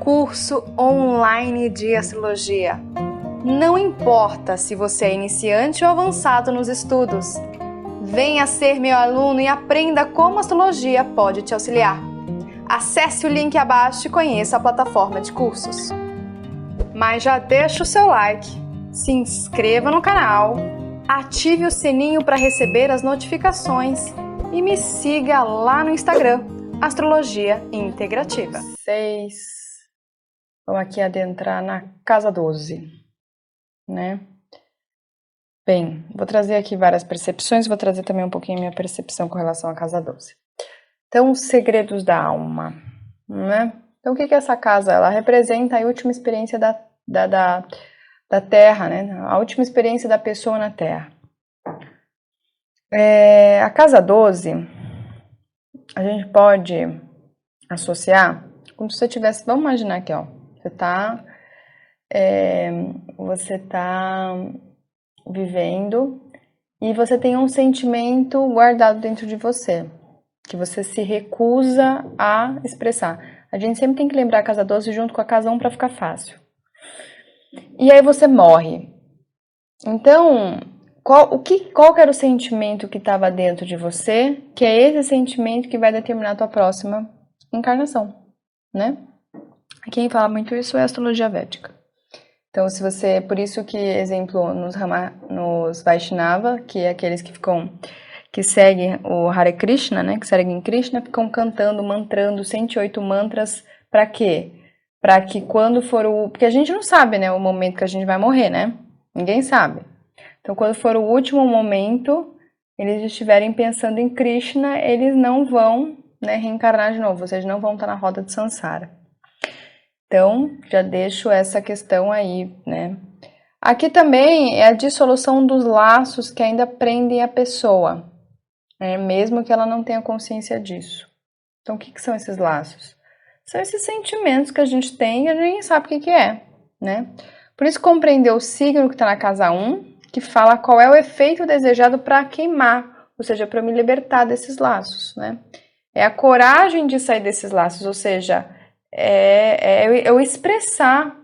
curso online de astrologia. Não importa se você é iniciante ou avançado nos estudos. Venha ser meu aluno e aprenda como a astrologia pode te auxiliar. Acesse o link abaixo e conheça a plataforma de cursos. Mas já deixa o seu like, se inscreva no canal, ative o sininho para receber as notificações e me siga lá no Instagram, Astrologia Integrativa. Vamos aqui adentrar na casa 12, né? Bem, vou trazer aqui várias percepções, vou trazer também um pouquinho a minha percepção com relação à casa 12. Então, os segredos da alma, né? Então, o que é essa casa? Ela representa a última experiência da Terra, né? A última experiência da pessoa na Terra. A casa 12, a gente pode associar como se você tivesse, vamos imaginar aqui, ó, você tá vivendo e você tem um sentimento guardado dentro de você, que você se recusa a expressar. A gente sempre tem que lembrar a casa 12 junto com a casa 1 para ficar fácil. E aí você morre. Então, qual era o sentimento que estava dentro de você, que é esse sentimento que vai determinar a tua próxima encarnação, né? Quem fala muito isso é a astrologia védica. Então, por isso que, exemplo, nos Vaishnava, que é aqueles que seguem o Hare Krishna, né, que seguem Krishna, ficam cantando, mantrando 108 mantras, para quê? Para que quando for porque a gente não sabe, né, o momento que a gente vai morrer, né? Ninguém sabe. Então, quando for o último momento, eles estiverem pensando em Krishna, eles não vão, né, reencarnar de novo, ou seja, não vão estar na roda de Sansara. Então, já deixo essa questão aí, né? Aqui também é a dissolução dos laços que ainda prendem a pessoa, né? Mesmo que ela não tenha consciência disso. Então, o que são esses laços? São esses sentimentos que a gente tem e a gente nem sabe o que é, né? Por isso, compreender o signo que está na casa 1, que fala qual é o efeito desejado para queimar, ou seja, para me libertar desses laços, né? É a coragem de sair desses laços, ou seja, eu expressar,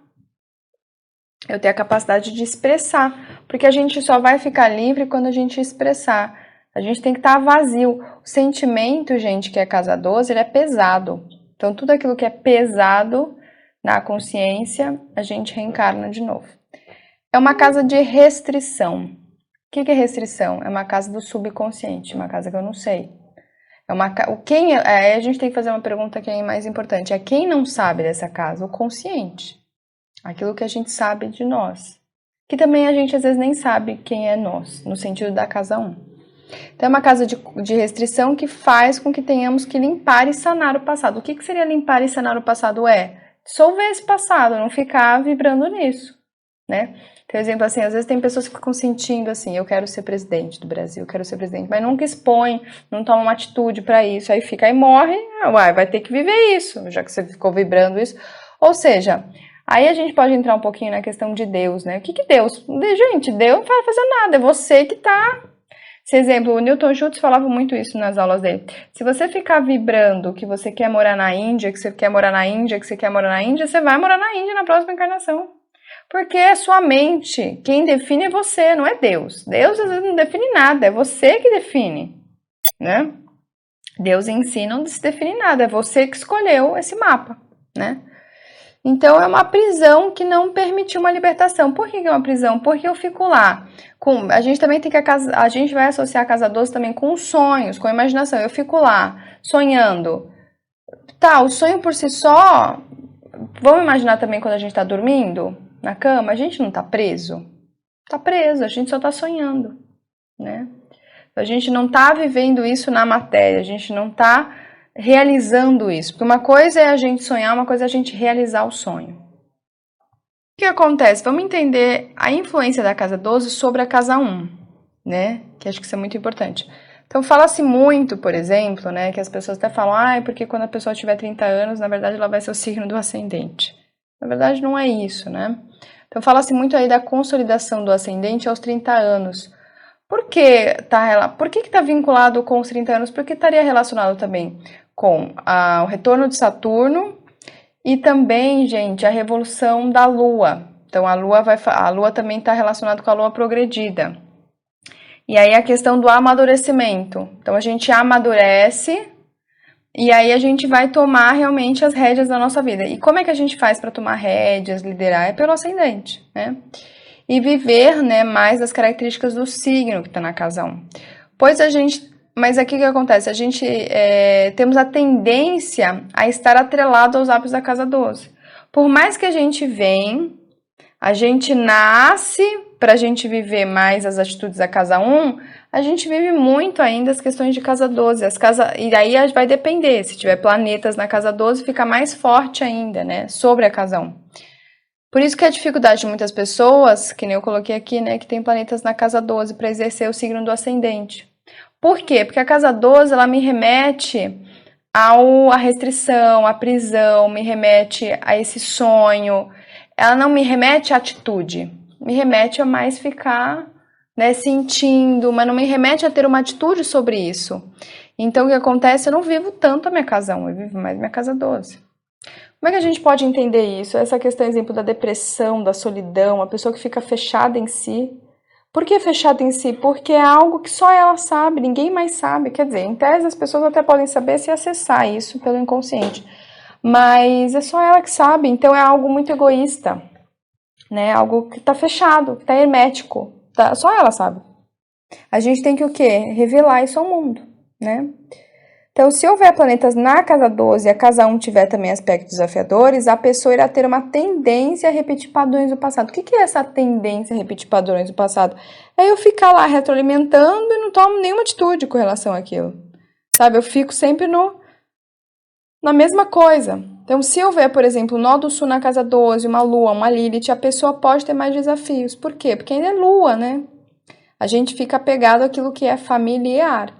eu ter a capacidade de expressar, porque a gente só vai ficar livre quando a gente expressar. A gente tem que estar vazio. O sentimento, gente, que é casa 12, ele é pesado. Então, tudo aquilo que é pesado na consciência, a gente reencarna de novo. É uma casa de restrição. O que é restrição? É uma casa do subconsciente, uma casa que eu não sei. A gente tem que fazer uma pergunta que é mais importante. É quem não sabe dessa casa? O consciente. Aquilo que a gente sabe de nós. Que também a gente às vezes nem sabe quem é nós, no sentido da casa 1. Então é uma casa de restrição que faz com que tenhamos que limpar e sanar o passado. O que seria limpar e sanar o passado? Dissolver esse passado, não ficar vibrando nisso, né? Por exemplo, assim, às vezes tem pessoas que ficam sentindo assim, eu quero ser presidente do Brasil, eu quero ser presidente, mas nunca expõe, não toma uma atitude para isso, aí fica e morre, vai ter que viver isso, já que você ficou vibrando isso. Ou seja, aí a gente pode entrar um pouquinho na questão de Deus, né? O que Deus? Gente, Deus não vai fazer nada, é você que tá... Esse exemplo, o Newton Schultz falava muito isso nas aulas dele. Se você ficar vibrando que você quer morar na Índia, que você quer morar na Índia, que você quer morar na Índia, você vai morar na Índia na próxima encarnação. Porque é sua mente. Quem define é você, não é Deus. Deus às vezes não define nada, é você que define, né? Deus em si não se define nada, é você que escolheu esse mapa, né? Então é uma prisão que não permitiu uma libertação. Por que é uma prisão? Porque eu fico lá. A gente também tem que a gente vai associar a casa 12 também com sonhos, com a imaginação. Eu fico lá sonhando. Tá, o sonho por si só. Vamos imaginar também quando a gente está dormindo na cama, a gente não está preso? Está preso, a gente só está sonhando, né? A gente não está vivendo isso na matéria, a gente não está realizando isso. Porque uma coisa é a gente sonhar, uma coisa é a gente realizar o sonho. O que acontece? Vamos entender a influência da casa 12 sobre a casa 1, né? Que acho que isso é muito importante. Então, fala-se muito, por exemplo, né, que as pessoas até falam, porque quando a pessoa tiver 30 anos, na verdade, ela vai ser o signo do ascendente. Na verdade, não é isso, né? Então, fala-se muito aí da consolidação do ascendente aos 30 anos. Por que está vinculado com os 30 anos? Porque estaria relacionado também com o retorno de Saturno E também, gente, a revolução da Lua. Então, a Lua também está relacionada com a Lua progredida. E aí a questão do amadurecimento. Então, a gente amadurece e aí a gente vai tomar realmente as rédeas da nossa vida. E como é que a gente faz para tomar rédeas, liderar? É pelo ascendente, né? E viver, né, mais as características do signo que está na casa 1. Mas aqui o que acontece? A gente temos a tendência a estar atrelado aos hábitos da casa 12. Por mais que a gente nasce para a gente viver mais as atitudes da casa 1, a gente vive muito ainda as questões de casa 12. E aí vai depender, se tiver planetas na casa 12, fica mais forte ainda, né, sobre a casa 1. Por isso que a dificuldade de muitas pessoas, que nem eu coloquei aqui, né, que tem planetas na casa 12 para exercer o signo do ascendente. Por quê? Porque a casa 12, ela me remete à restrição, à prisão, me remete a esse sonho. Ela não me remete à atitude, me remete a mais ficar, né, sentindo, mas não me remete a ter uma atitude sobre isso. Então, o que acontece? Eu não vivo tanto a minha casa 1, eu vivo mais a minha casa 12. Como é que a gente pode entender isso? Essa questão, exemplo, da depressão, da solidão, a pessoa que fica fechada em si. Por que fechada em si? Porque é algo que só ela sabe, ninguém mais sabe. Quer dizer, em tese as pessoas até podem saber se acessar isso pelo inconsciente. Mas é só ela que sabe, então é algo muito egoísta, né? Algo que está fechado, que está hermético. Só ela sabe. A gente tem que o quê? Revelar isso ao mundo, né? Então, se houver planetas na casa 12 e a casa 1 tiver também aspectos desafiadores, a pessoa irá ter uma tendência a repetir padrões do passado. O que é essa tendência a repetir padrões do passado? É eu ficar lá retroalimentando e não tomo nenhuma atitude com relação àquilo. Sabe, eu fico sempre na mesma coisa. Então, se houver, por exemplo, um nó do sul na casa 12, uma lua, uma Lilith, a pessoa pode ter mais desafios. Por quê? Porque ainda é lua, né? A gente fica apegado àquilo que é familiar.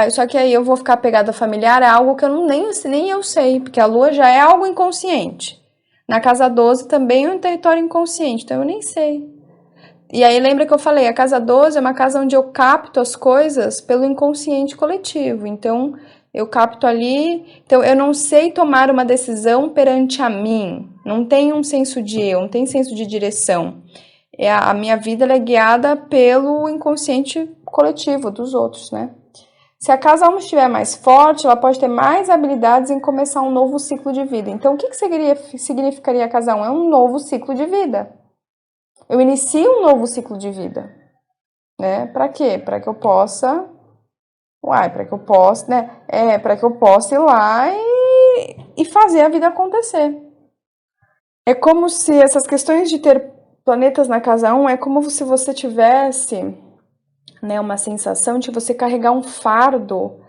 Só que aí eu vou ficar apegado a familiar a algo que eu nem eu sei, porque a lua já é algo inconsciente. Na casa 12 também é um território inconsciente, então eu nem sei. E aí lembra que eu falei, a casa 12 é uma casa onde eu capto as coisas pelo inconsciente coletivo. Então eu capto ali, então eu não sei tomar uma decisão perante a mim. Não tem um senso de eu, não tem senso de direção. A minha vida ela é guiada pelo inconsciente coletivo dos outros, né? Se a casa 1 estiver mais forte, ela pode ter mais habilidades em começar um novo ciclo de vida. Então, o que significaria a casa 1? É um novo ciclo de vida. Eu inicio um novo ciclo de vida. Né? Para quê? Para que eu possa... para que eu possa, né? Para que eu possa ir lá e fazer a vida acontecer. É como se essas questões de ter planetas na casa 1 é como se você tivesse... né, uma sensação de você carregar um fardo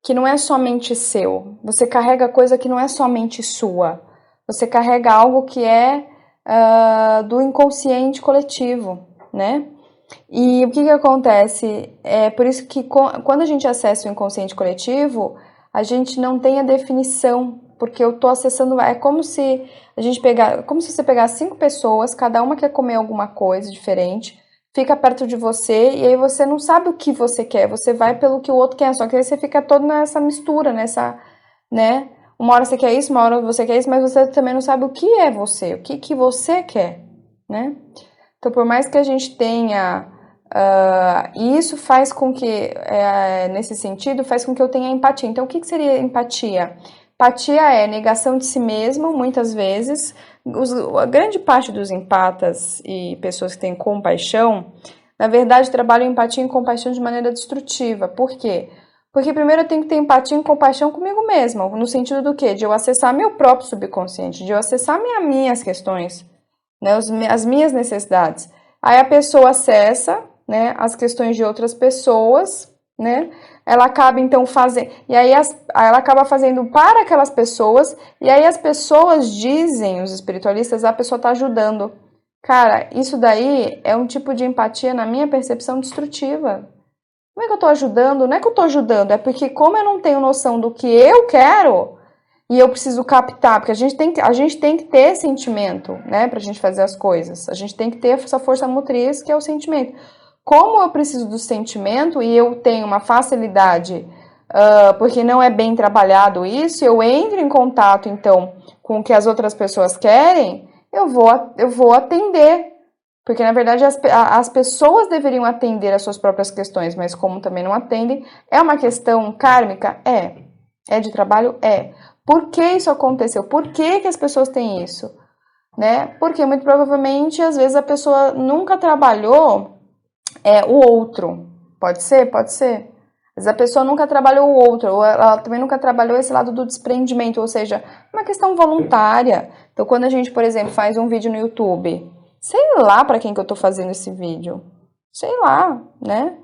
que não é somente seu. Você carrega coisa que não é somente sua. Você carrega algo que é do inconsciente coletivo, né? E o que acontece? É por isso que quando a gente acessa o inconsciente coletivo, a gente não tem a definição, porque eu tô acessando... É como se você pegasse 5 pessoas, cada uma quer comer alguma coisa diferente, fica perto de você e aí você não sabe o que você quer, você vai pelo que o outro quer, só que aí você fica todo nessa mistura, né? Uma hora você quer isso, uma hora você quer isso, mas você também não sabe o que é você, o que você quer, né? Então, por mais que a gente tenha... e isso faz com que, nesse sentido, faz com que eu tenha empatia. Então, o que seria empatia? Empatia é negação de si mesmo, muitas vezes. A grande parte dos empatas e pessoas que têm compaixão, na verdade, trabalham empatia e compaixão de maneira destrutiva. Por quê? Porque primeiro eu tenho que ter empatia e compaixão comigo mesma, no sentido do quê? De eu acessar meu próprio subconsciente, de eu acessar minhas questões, né, as minhas necessidades. Aí a pessoa acessa, né, as questões de outras pessoas, né? Ela acaba então fazendo, e aí ela acaba fazendo para aquelas pessoas, e aí as pessoas dizem, os espiritualistas, a pessoa está ajudando. Cara, isso daí é um tipo de empatia, na minha percepção, destrutiva. Como é que eu estou ajudando? Não é que eu estou ajudando, é porque como eu não tenho noção do que eu quero, e eu preciso captar, porque a gente tem que ter sentimento, né, pra gente fazer as coisas. A gente tem que ter essa força motriz, que é o sentimento. Como eu preciso do sentimento e eu tenho uma facilidade, porque não é bem trabalhado isso, eu entro em contato, então, com o que as outras pessoas querem, eu vou atender. Porque, na verdade, as pessoas deveriam atender às suas próprias questões, mas como também não atendem, é uma questão kármica? É. É de trabalho? É. Por que isso aconteceu? Por que as pessoas têm isso? Né? Porque, muito provavelmente, às vezes, a pessoa nunca trabalhou o outro. Pode ser? Pode ser. Às vezes a pessoa nunca trabalhou o outro, ou ela também nunca trabalhou esse lado do desprendimento, ou seja, é uma questão voluntária. Então, quando a gente, por exemplo, faz um vídeo no YouTube, sei lá para quem que eu tô fazendo esse vídeo. Sei lá, né?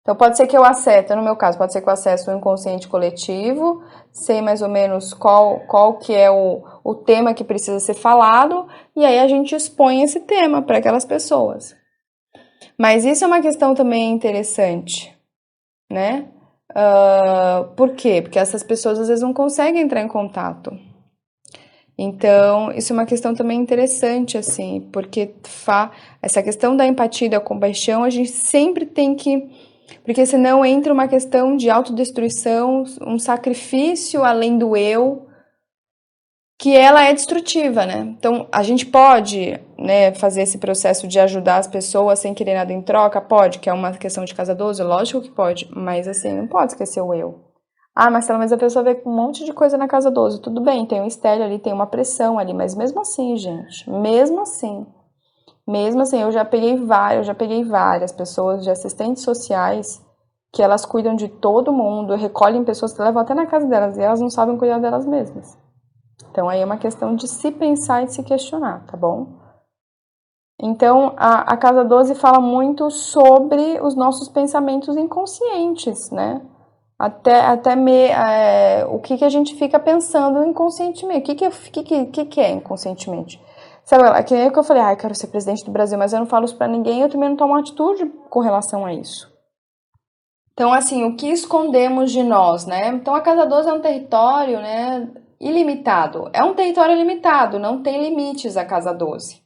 Então, pode ser que eu acesse, no meu caso, pode ser que eu acesse o inconsciente coletivo, sei mais ou menos qual que é o tema que precisa ser falado, e aí a gente expõe esse tema para aquelas pessoas. Mas isso é uma questão também interessante, né? Por quê? Porque essas pessoas às vezes não conseguem entrar em contato. Então, isso é uma questão também interessante, assim, porque essa questão da empatia e da compaixão, a gente sempre tem que. Porque senão entra uma questão de autodestruição, um sacrifício além do eu, que ela é destrutiva, né? Então, a gente pode, né, fazer esse processo de ajudar as pessoas sem querer nada em troca? Pode, que é uma questão de casa 12, lógico que pode, mas assim, não pode esquecer o eu. Ah, Marcela, mas a pessoa vê com um monte de coisa na casa 12. Tudo bem, tem um estéreo ali, tem uma pressão ali, mas mesmo assim, gente, mesmo assim, eu já peguei várias pessoas de assistentes sociais que elas cuidam de todo mundo, recolhem pessoas que levam até na casa delas e elas não sabem cuidar delas mesmas. Então, aí é uma questão de se pensar e de se questionar, tá bom? Então, a casa 12 fala muito sobre os nossos pensamentos inconscientes, né? O que a gente fica pensando inconscientemente. O que é inconscientemente? Sabe, que nem que eu falei, eu quero ser presidente do Brasil, mas eu não falo isso pra ninguém, eu também não tomo atitude com relação a isso. Então, assim, o que escondemos de nós, né? Então, a casa 12 é um território, né, ilimitado. É um território limitado, não tem limites a casa 12.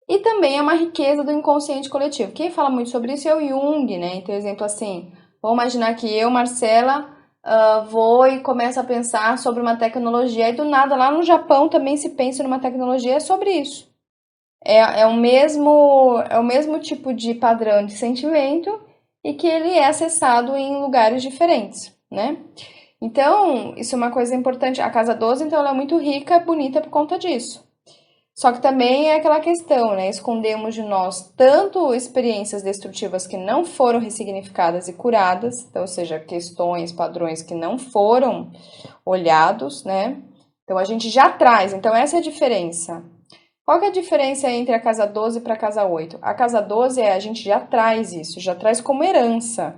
E também é uma riqueza do inconsciente coletivo. Quem fala muito sobre isso é o Jung, né? Então, exemplo assim, vamos imaginar que eu, Marcela, vou e começo a pensar sobre uma tecnologia. E do nada, lá no Japão também se pensa numa tecnologia sobre isso. É o mesmo tipo de padrão de sentimento e que ele é acessado em lugares diferentes, né? Então, isso é uma coisa importante. A casa 12, então, ela é muito rica, bonita por conta disso. Só que também é aquela questão, né? Escondemos de nós tanto experiências destrutivas que não foram ressignificadas e curadas, então, ou seja, questões, padrões que não foram olhados, né? Então, a gente já traz. Então, essa é a diferença. Qual que é a diferença entre a casa 12 para a casa 8? A casa 12 a gente já traz isso, já traz como herança.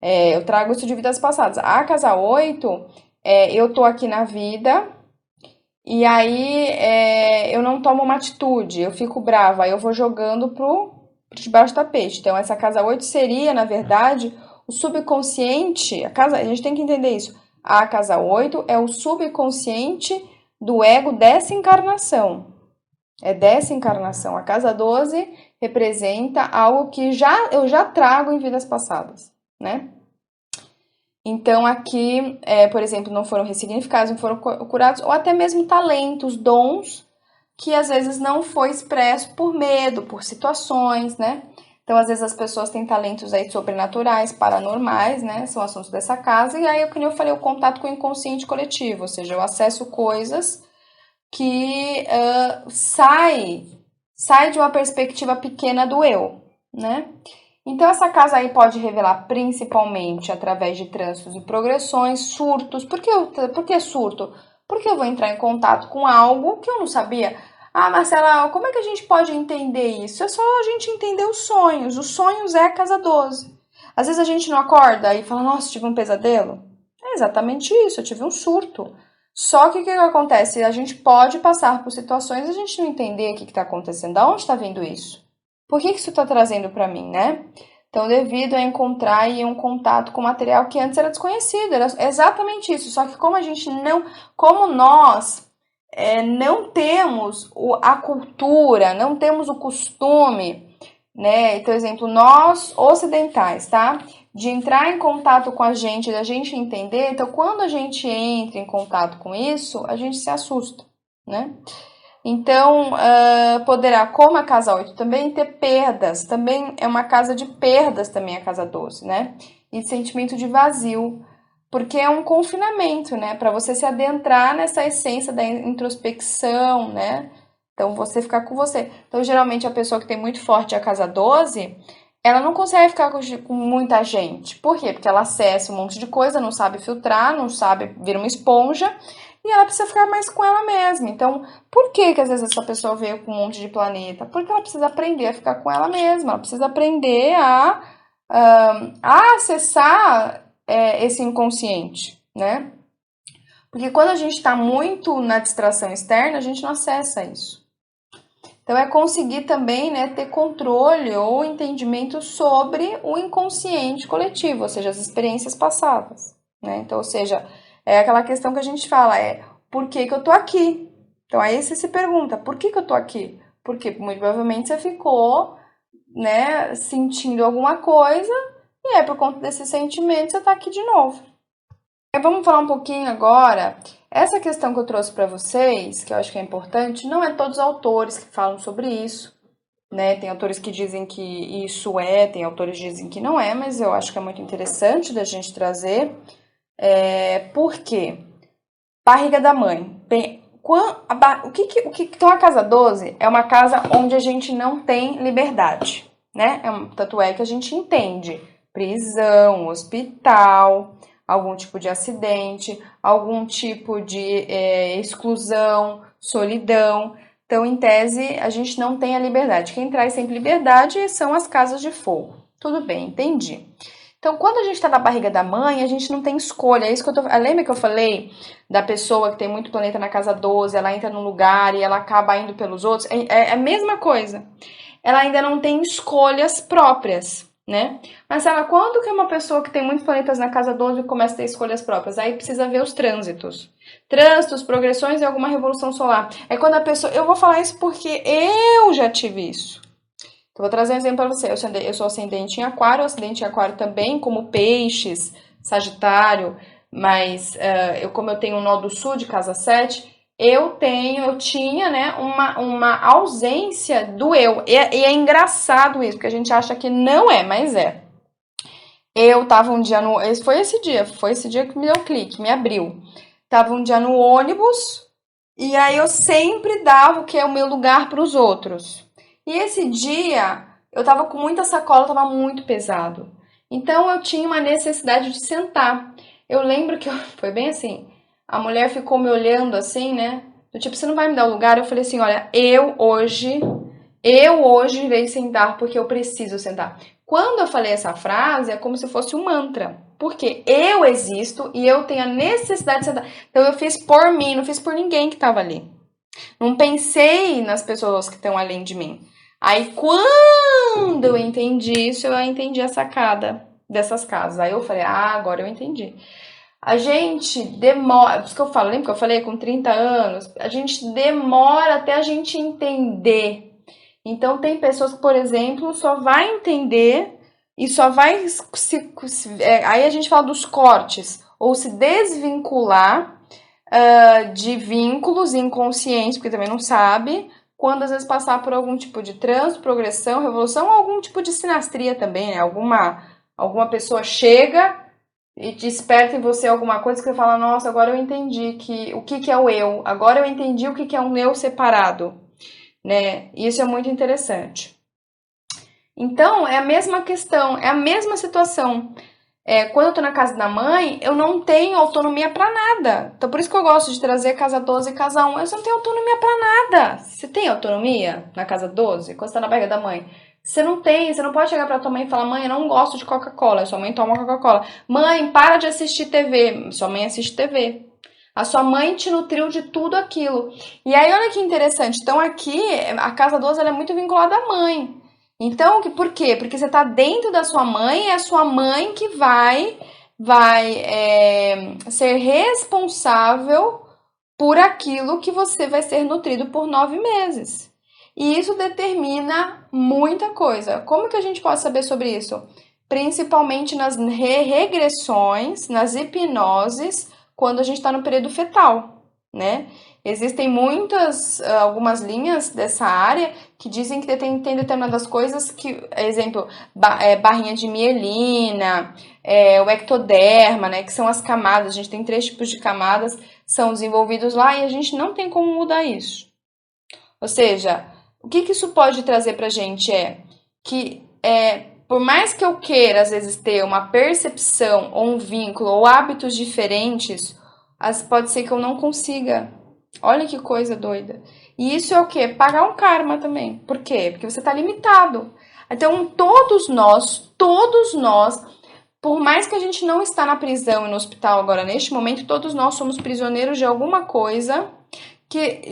Eu trago isso de vidas passadas. A casa 8, eu tô aqui na vida e aí eu não tomo uma atitude, eu fico brava, aí eu vou jogando pro debaixo do tapete. Então, essa casa 8 seria, na verdade, o subconsciente. A gente tem que entender isso. A casa 8 é o subconsciente do ego dessa encarnação. É dessa encarnação. A casa 12 representa algo que eu já trago em vidas passadas, né? Então, aqui, por exemplo, não foram ressignificados, não foram curados, ou até mesmo talentos, dons, que às vezes não foi expresso por medo, por situações, né? Então, às vezes as pessoas têm talentos aí sobrenaturais, paranormais, né? São assuntos dessa casa. E aí, como eu falei, o contato com o inconsciente coletivo, ou seja, eu acesso coisas que sai de uma perspectiva pequena do eu, né? Então, essa casa aí pode revelar principalmente através de trânsitos e progressões, surtos. Por que surto? Porque eu vou entrar em contato com algo que eu não sabia. Ah, Marcela, como é que a gente pode entender isso? É só a gente entender os sonhos. Os sonhos é a casa 12. Às vezes a gente não acorda e fala, nossa, tive um pesadelo. É exatamente isso, eu tive um surto. Só que o que acontece? A gente pode passar por situações e a gente não entender o que está acontecendo. Da onde está vindo isso? Por que isso está trazendo para mim, né? Então, devido a encontrar aí um contato com material que antes era desconhecido, era exatamente isso. Só que como nós não temos a cultura, não temos o costume, né? Então, exemplo, nós ocidentais, tá? De entrar em contato com a gente, da gente entender. Então, quando a gente entra em contato com isso, a gente se assusta. né? Então, poderá, como a casa 8 também, ter perdas. Também é uma casa de perdas também a casa 12, né? E sentimento de vazio, porque é um confinamento, né? Para você se adentrar nessa essência da introspecção, né? Então, você ficar com você. Então, geralmente, a pessoa que tem muito forte a casa 12, ela não consegue ficar com muita gente. Por quê? Porque ela acessa um monte de coisa, não sabe filtrar, não sabe vir uma esponja, e ela precisa ficar mais com ela mesma. Então, por que que às vezes essa pessoa veio com um monte de planeta? Porque ela precisa aprender a ficar com ela mesma, ela precisa aprender a acessar esse inconsciente, né? Porque quando a gente está muito na distração externa, a gente não acessa isso. Então, é conseguir também, né, ter controle ou entendimento sobre o inconsciente coletivo, ou seja, as experiências passadas, né? Então, ou seja, é aquela questão que a gente fala, por que que eu tô aqui? Então, aí você se pergunta, por que que eu tô aqui? Porque muito provavelmente você ficou, né, sentindo alguma coisa e por conta desse sentimento você tá aqui de novo. Vamos falar um pouquinho agora. Essa questão que eu trouxe para vocês, que eu acho que é importante, não é todos os autores que falam sobre isso, né? Tem autores que dizem que isso tem autores que dizem que não é, mas eu acho que é muito interessante da gente trazer. Por quê? Barriga da mãe. Bem, então a casa 12 é uma casa onde a gente não tem liberdade, né? Tanto é que a gente entende prisão, hospital, algum tipo de acidente, algum tipo de exclusão, solidão. Então, em tese, a gente não tem a liberdade. Quem traz sempre liberdade são as casas de fogo. Tudo bem, entendi. Então, quando a gente está na barriga da mãe, a gente não tem escolha. É isso que lembra que eu falei da pessoa que tem muito planeta na casa 12, ela entra num lugar e ela acaba indo pelos outros? É a mesma coisa. Ela ainda não tem escolhas próprias, né? Mas, sabe, quando que uma pessoa que tem muitos planetas na casa 12 começa a ter escolhas próprias? Aí precisa ver os trânsitos. Trânsitos, progressões e alguma revolução solar. É quando a pessoa... Eu vou falar isso porque eu já tive isso. Então, vou trazer um exemplo para você. Eu sou ascendente em aquário também, como peixes, sagitário, mas como eu tenho um nó do sul de casa 7, eu tinha, né, uma ausência do eu. E é engraçado isso, porque a gente acha que não é, mas é. Eu tava um dia no... Foi esse dia que me deu clique, me abriu. Tava um dia no ônibus, e aí eu sempre dava o que é o meu lugar para os outros. E esse dia eu tava com muita sacola, tava muito pesado. Então eu tinha uma necessidade de sentar. Eu lembro que foi bem assim. A mulher ficou me olhando assim, né? Do tipo, você não vai me dar o lugar? Eu falei assim, olha, eu hoje irei sentar porque eu preciso sentar. Quando eu falei essa frase, é como se fosse um mantra. Porque eu existo e eu tenho a necessidade de sentar. Então eu fiz por mim, não fiz por ninguém que estava ali. Não pensei nas pessoas que estão além de mim. Aí quando eu entendi isso, eu entendi a sacada dessas casas. Aí eu falei, agora eu entendi. A gente demora, por isso que eu falo, lembra que eu falei com 30 anos? A gente demora até a gente entender. Então, tem pessoas que, por exemplo, só vai entender e só vai aí a gente fala dos cortes, ou se desvincular de vínculos inconscientes, porque também não sabe, quando às vezes passar por algum tipo de trânsito, progressão, revolução, ou algum tipo de sinastria também, né? Alguma pessoa chega e desperta em você alguma coisa que você fala, nossa, agora eu entendi o que é o eu, agora eu entendi o que é um eu separado, né? Isso é muito interessante. Então, é a mesma questão, é a mesma situação. Quando eu tô na casa da mãe, eu não tenho autonomia pra nada. Então, por isso que eu gosto de trazer casa 12 e casa 1. Eu não tenho autonomia pra nada. Você tem autonomia na casa 12? Quando você tá na barriga da mãe? Você não tem, você não pode chegar pra tua mãe e falar, mãe, eu não gosto de Coca-Cola. Sua mãe toma Coca-Cola. Mãe, para de assistir TV. Sua mãe assiste TV. A sua mãe te nutriu de tudo aquilo. E aí, olha que interessante. Então, aqui, a casa 12 ela é muito vinculada à mãe. Então, por quê? Porque você está dentro da sua mãe, é a sua mãe que vai ser responsável por aquilo que você vai ser nutrido por 9 meses. E isso determina muita coisa. Como que a gente pode saber sobre isso? Principalmente nas regressões, nas hipnoses, quando a gente está no período fetal, né? Existem algumas linhas dessa área que dizem que tem determinadas coisas que, exemplo, barrinha de mielina, o ectoderma, né, que são as camadas. A gente tem 3 tipos de camadas, são desenvolvidos lá e a gente não tem como mudar isso. Ou seja, o que isso pode trazer pra gente que por mais que eu queira, às vezes, ter uma percepção ou um vínculo ou hábitos diferentes, pode ser que eu não consiga. Olha que coisa doida. E isso é o quê? Pagar um karma também. Por quê? Porque você está limitado. Então, todos nós, por mais que a gente não está na prisão e no hospital agora, neste momento, todos nós somos prisioneiros de alguma coisa que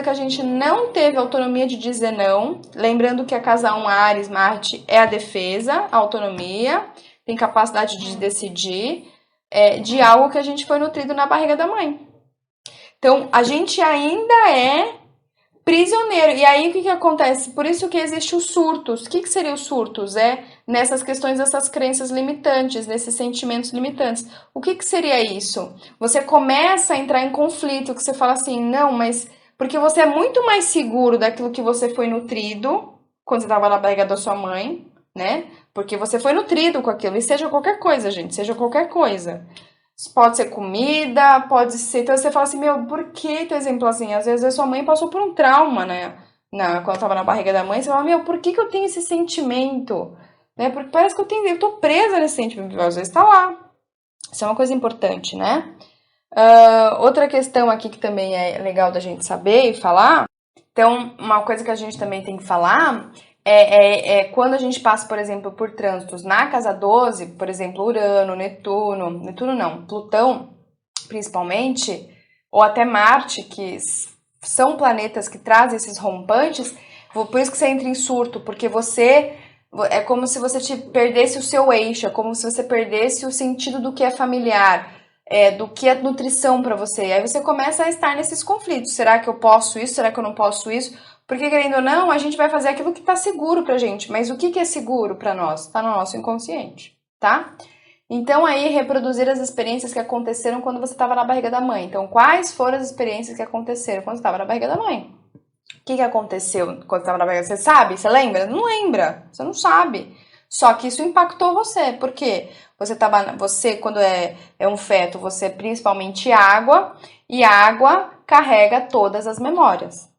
a gente não teve autonomia de dizer não. Lembrando que a casa 1, Áries, Marte, é a defesa, a autonomia, tem capacidade de decidir de algo que a gente foi nutrido na barriga da mãe. Então, a gente ainda é prisioneiro. E aí, o que acontece? Por isso que existem os surtos. O que seriam os surtos? Nessas questões, dessas crenças limitantes, nesses sentimentos limitantes. O que seria isso? Você começa a entrar em conflito, que você fala assim, não, mas... Porque você é muito mais seguro daquilo que você foi nutrido quando você estava na barriga da sua mãe, né? Porque você foi nutrido com aquilo. E seja qualquer coisa, gente. Seja qualquer coisa. Pode ser comida, pode ser... Então você fala assim, por que, teu exemplo assim? Às vezes a sua mãe passou por um trauma, né? Quando tava na barriga da mãe, você fala, por que eu tenho esse sentimento? Né? Porque parece que eu tô presa nesse sentimento. Às vezes tá lá. Isso é uma coisa importante, né? Outra questão aqui que também é legal da gente saber e falar. Então, uma coisa que a gente também tem que falar quando a gente passa, por exemplo, por trânsitos na casa 12, por exemplo, Urano, Plutão, principalmente, ou até Marte, que são planetas que trazem esses rompantes, por isso que você entra em surto, porque é como se você perdesse o seu eixo, é como se você perdesse o sentido do que é familiar, do que é nutrição para você. Aí você começa a estar nesses conflitos. Será que eu posso isso? Será que eu não posso isso? Porque, querendo ou não, a gente vai fazer aquilo que está seguro pra gente. Mas o que é seguro para nós? Está no nosso inconsciente, tá? Então, aí, reproduzir as experiências que aconteceram quando você estava na barriga da mãe. Então, quais foram as experiências que aconteceram quando você estava na barriga da mãe? O que aconteceu quando você estava na barriga? Você sabe? Você lembra? Não lembra. Você não sabe. Só que isso impactou você. Por quê? Você quando é um feto, você é principalmente água. E a água carrega todas as memórias.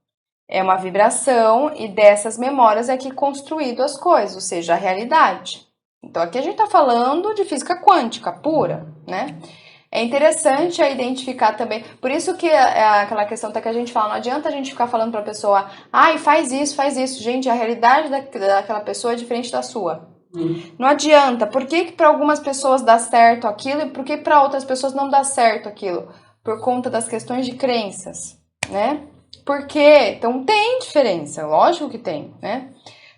É uma vibração e dessas memórias é que é construído as coisas, ou seja, a realidade. Então aqui a gente está falando de física quântica pura, né? É interessante identificar também, por isso que aquela questão que a gente fala, não adianta a gente ficar falando para a pessoa, faz isso. Gente, a realidade daquela pessoa é diferente da sua. Não adianta, por que para algumas pessoas dá certo aquilo e por que para outras pessoas não dá certo aquilo? Por conta das questões de crenças, né? Por quê? Então tem diferença, lógico que tem, né?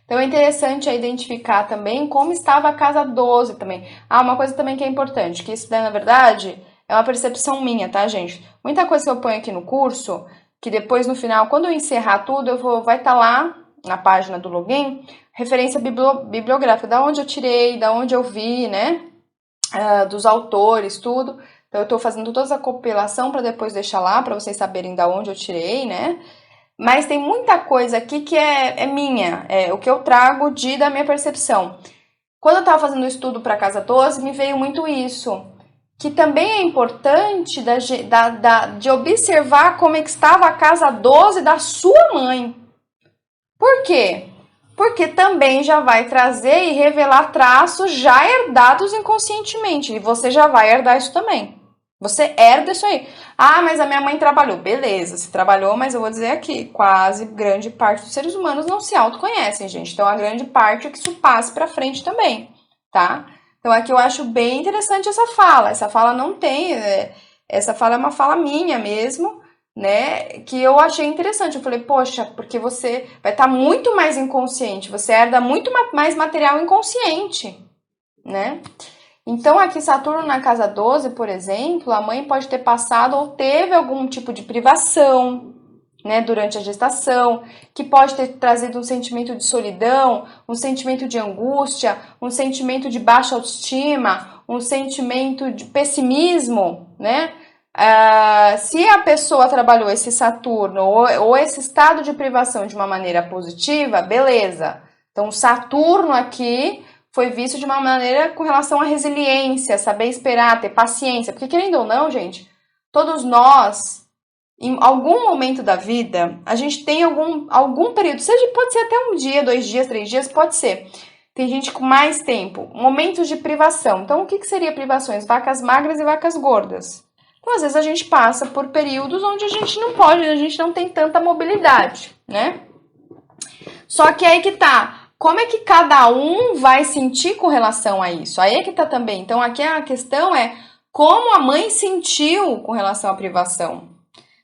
Então é interessante identificar também como estava a casa 12 também. Uma coisa também que é importante, que isso daí, na verdade, é uma percepção minha, tá, gente? Muita coisa que eu ponho aqui no curso, que depois no final, quando eu encerrar tudo, vai estar lá na página do login, referência bibliográfica, da onde eu tirei, da onde eu vi, né? Dos autores, tudo. Então, eu tô fazendo toda essa compilação para depois deixar lá, para vocês saberem da onde eu tirei, né? Mas tem muita coisa aqui que é minha, é o que eu trago da minha percepção. Quando eu tava fazendo o estudo para casa 12, me veio muito isso. Que também é importante de observar como é que estava a casa 12 da sua mãe. Por quê? Porque também já vai trazer e revelar traços já herdados inconscientemente. E você já vai herdar isso também. Você herda isso aí. Mas a minha mãe trabalhou. Beleza, se trabalhou, mas eu vou dizer aqui, quase grande parte dos seres humanos não se autoconhecem, gente. Então, a grande parte é que isso passe pra frente também, tá? Então, aqui eu acho bem interessante essa fala. Essa fala não tem... essa fala é uma fala minha mesmo, né? Que eu achei interessante. Eu falei, poxa, porque você vai estar muito mais inconsciente. Você herda muito mais material inconsciente, né? Então, aqui Saturno na casa 12, por exemplo, a mãe pode ter passado ou teve algum tipo de privação, né, durante a gestação, que pode ter trazido um sentimento de solidão, um sentimento de angústia, um sentimento de baixa autoestima, um sentimento de pessimismo, né? Se a pessoa trabalhou esse Saturno ou esse estado de privação de uma maneira positiva, beleza. Então, o Saturno aqui foi visto de uma maneira com relação à resiliência, saber esperar, ter paciência. Porque, querendo ou não, gente, todos nós, em algum momento da vida, a gente tem algum período, pode ser até um dia, 2 dias, 3 dias, pode ser. Tem gente com mais tempo, momentos de privação. Então, o que seria privações? Vacas magras e vacas gordas. Então, às vezes a gente passa por períodos onde a gente não pode, a gente não tem tanta mobilidade, né? Só que aí que tá, como é que cada um vai sentir com relação a isso? Aí é que tá também. Então, aqui a questão é como a mãe sentiu com relação à privação.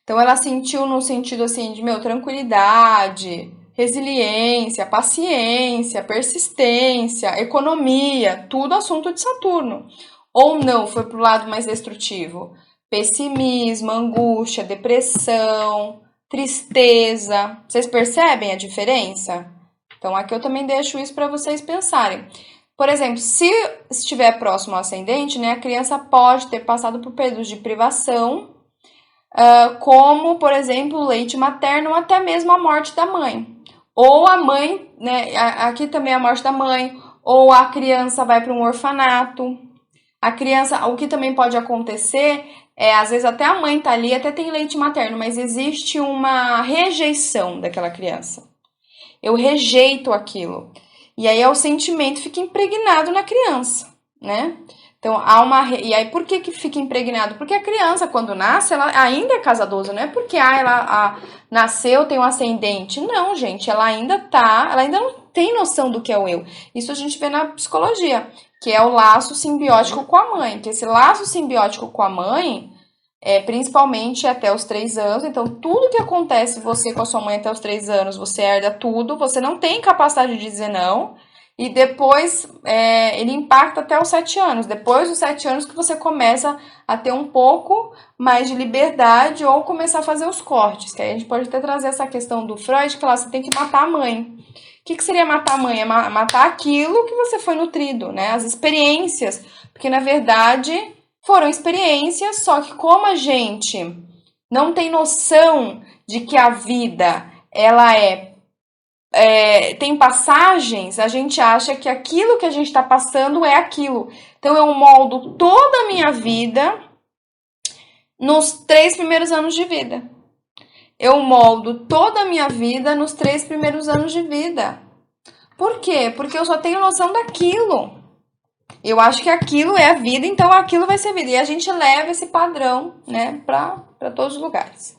Então, ela sentiu no sentido assim de, tranquilidade, resiliência, paciência, persistência, economia, tudo assunto de Saturno. Ou não, foi pro lado mais destrutivo. Pessimismo, angústia, depressão, tristeza. Vocês percebem a diferença? Então, aqui eu também deixo isso para vocês pensarem. Por exemplo, se estiver próximo ao ascendente, né, a criança pode ter passado por períodos de privação, como, por exemplo, o leite materno ou até mesmo a morte da mãe. Ou a mãe, né, aqui também a morte da mãe, ou a criança vai para um orfanato. A criança, o que também pode acontecer às vezes até a mãe tá ali, até tem leite materno, mas existe uma rejeição daquela criança. Eu rejeito aquilo. E aí o sentimento fica impregnado na criança, né? Então, E aí, por que fica impregnado? Porque a criança, quando nasce, ela ainda é casadosa. Não é porque ela nasceu, tem um ascendente. Não, gente, ela ainda não tem noção do que é o eu. Isso a gente vê na psicologia, que é o laço simbiótico com a mãe. Que esse laço simbiótico com a mãe principalmente até os 3 anos. Então, tudo que acontece você com a sua mãe até os 3 anos, você herda tudo. Você não tem capacidade de dizer não. E depois ele impacta até os 7 anos. Depois dos 7 anos que você começa a ter um pouco mais de liberdade ou começar a fazer os cortes. Que aí a gente pode até trazer essa questão do Freud, que lá você tem que matar a mãe. O que seria matar a mãe? É matar aquilo que você foi nutrido, né? As experiências. Porque, na verdade, foram experiências, só que como a gente não tem noção de que a vida, ela tem passagens, a gente acha que aquilo que a gente está passando é aquilo. Então, eu moldo toda a minha vida nos 3 primeiros anos de vida. Eu moldo toda a minha vida nos 3 primeiros anos de vida. Por quê? Porque eu só tenho noção daquilo. Eu acho que aquilo é a vida, então aquilo vai ser vida. E a gente leva esse padrão, né, para todos os lugares.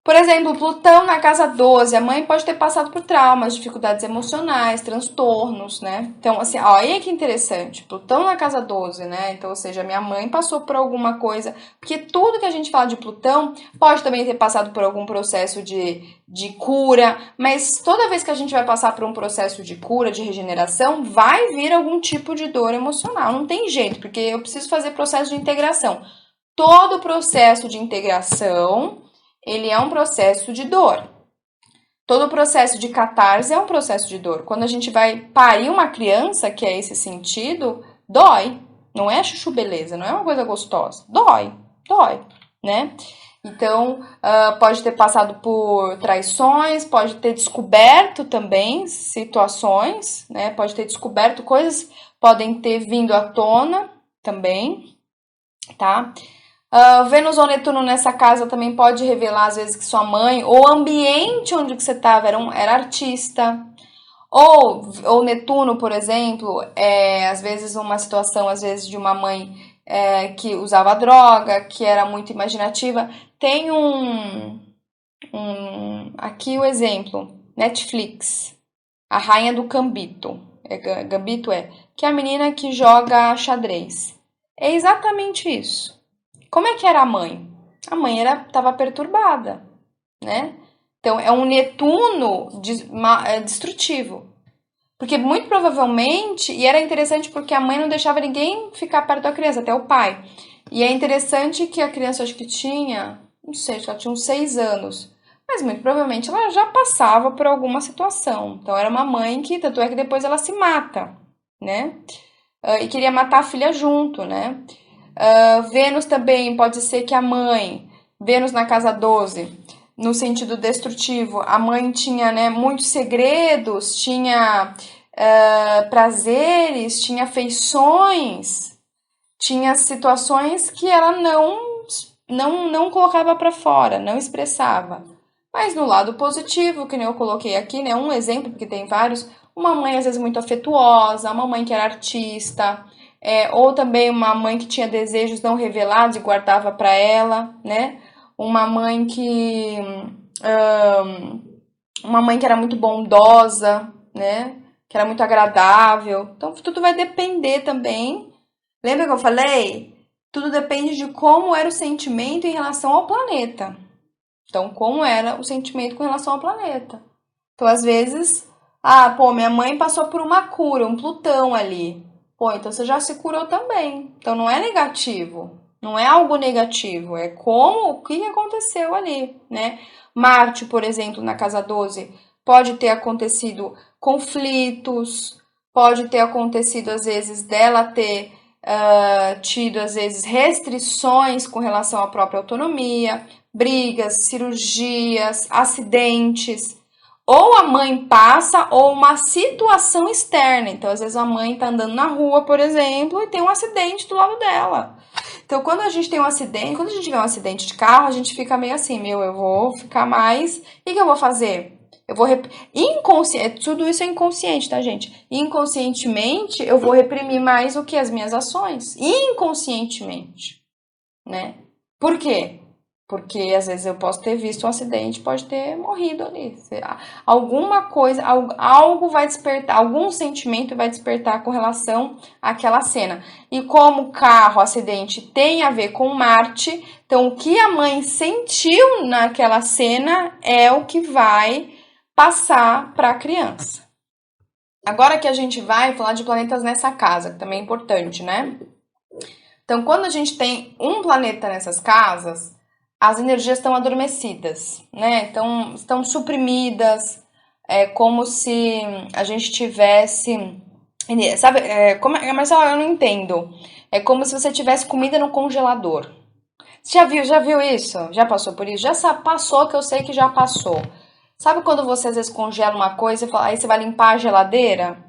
Por exemplo, Plutão na casa 12, a mãe pode ter passado por traumas, dificuldades emocionais, transtornos, né? Então, assim, olha que interessante. Plutão na casa 12, né? Então, ou seja, minha mãe passou por alguma coisa. Porque tudo que a gente fala de Plutão pode também ter passado por algum processo de cura, mas toda vez que a gente vai passar por um processo de cura, de regeneração, vai vir algum tipo de dor emocional. Não tem jeito, porque eu preciso fazer processo de integração. Todo processo de integração, ele é um processo de dor. Todo processo de catarse é um processo de dor. Quando a gente vai parir uma criança, que é esse sentido, dói. Não é chuchu beleza, não é uma coisa gostosa. Dói, né? Então, pode ter passado por traições, pode ter descoberto também situações, né? Pode ter descoberto coisas, podem ter vindo à tona também, tá? Vênus ou Netuno nessa casa também pode revelar, às vezes, que sua mãe ou o ambiente onde que você estava era artista. Ou Netuno, por exemplo, às vezes uma situação, às vezes, de uma mãe que usava droga, que era muito imaginativa. Tem aqui o exemplo, Netflix, a rainha do Gambito. Gambito que é a menina que joga xadrez. É exatamente isso. Como é que era a mãe? A mãe estava perturbada, né? Então, é um Netuno destrutivo. Porque muito provavelmente, e era interessante porque a mãe não deixava ninguém ficar perto da criança, até o pai. E é interessante que a criança, acho que tinha, não sei, acho que ela tinha uns 6 anos. Mas muito provavelmente ela já passava por alguma situação. Então, era uma mãe que, tanto é que depois ela se mata, né? E queria matar a filha junto, né? Vênus também pode ser que a mãe, Vênus na casa 12, no sentido destrutivo, a mãe tinha, né, muitos segredos, tinha prazeres, tinha afeições, tinha situações que ela não colocava para fora, não expressava. Mas no lado positivo, que nem eu coloquei aqui, né, um exemplo, porque tem vários, uma mãe às vezes muito afetuosa, uma mãe que era artista, ou também uma mãe que tinha desejos não revelados e guardava para ela, né? Uma mãe uma mãe que era muito bondosa, né? Que era muito agradável. Então tudo vai depender também. Lembra que eu falei? Tudo depende de como era o sentimento em relação ao planeta. Então, como era o sentimento com relação ao planeta. Então, às vezes, minha mãe passou por uma cura, um Plutão ali. Pô, então você já se curou também. Então, não é negativo. Não é algo negativo. É o que aconteceu ali, né? Marte, por exemplo, na casa 12, pode ter acontecido conflitos, pode ter acontecido, às vezes, dela ter tido, às vezes, restrições com relação à própria autonomia, brigas, cirurgias, acidentes. Ou a mãe passa, ou uma situação externa. Então, às vezes, a mãe tá andando na rua, por exemplo, e tem um acidente do lado dela. Então, quando a gente tem um acidente, quando a gente vê um acidente de carro, a gente fica meio assim, eu vou ficar mais... O que eu vou fazer? Eu vou inconsciente, tudo isso é inconsciente, tá, gente? Inconscientemente, eu vou reprimir mais o que as minhas ações, inconscientemente, né? Por quê? Porque às vezes eu posso ter visto um acidente, pode ter morrido ali. Alguma coisa, algo vai despertar, algum sentimento vai despertar com relação àquela cena. E como carro, acidente tem a ver com Marte, então o que a mãe sentiu naquela cena é o que vai passar para a criança. Agora que a gente vai falar de planetas nessa casa, que também é importante, né? Então, quando a gente tem um planeta nessas casas, as energias estão adormecidas, né? Então, estão suprimidas, é como se a gente tivesse... Sabe, Marcela, eu não entendo. É como se você tivesse comida no congelador. Você já viu isso? Já passou por isso? Já passou, que eu sei que já passou. Sabe quando você às vezes congela uma coisa e aí você vai limpar a geladeira?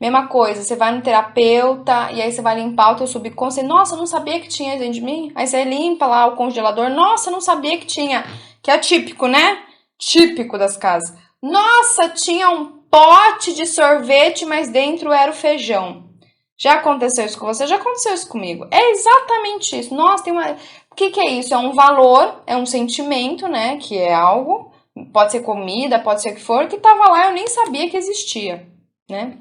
Mesma coisa, você vai no terapeuta e aí você vai limpar o teu subconsciente. Nossa, eu não sabia que tinha dentro de mim. Aí você limpa lá o congelador. Nossa, eu não sabia que tinha. Que é típico, né? Típico das casas. Nossa, tinha um pote de sorvete, mas dentro era o feijão. Já aconteceu isso com você? Já aconteceu isso comigo. É exatamente isso. Nossa, tem uma... O que é isso? É um valor, é um sentimento, né? Que é algo... Pode ser comida, pode ser o que for, que tava lá, eu nem sabia que existia, né?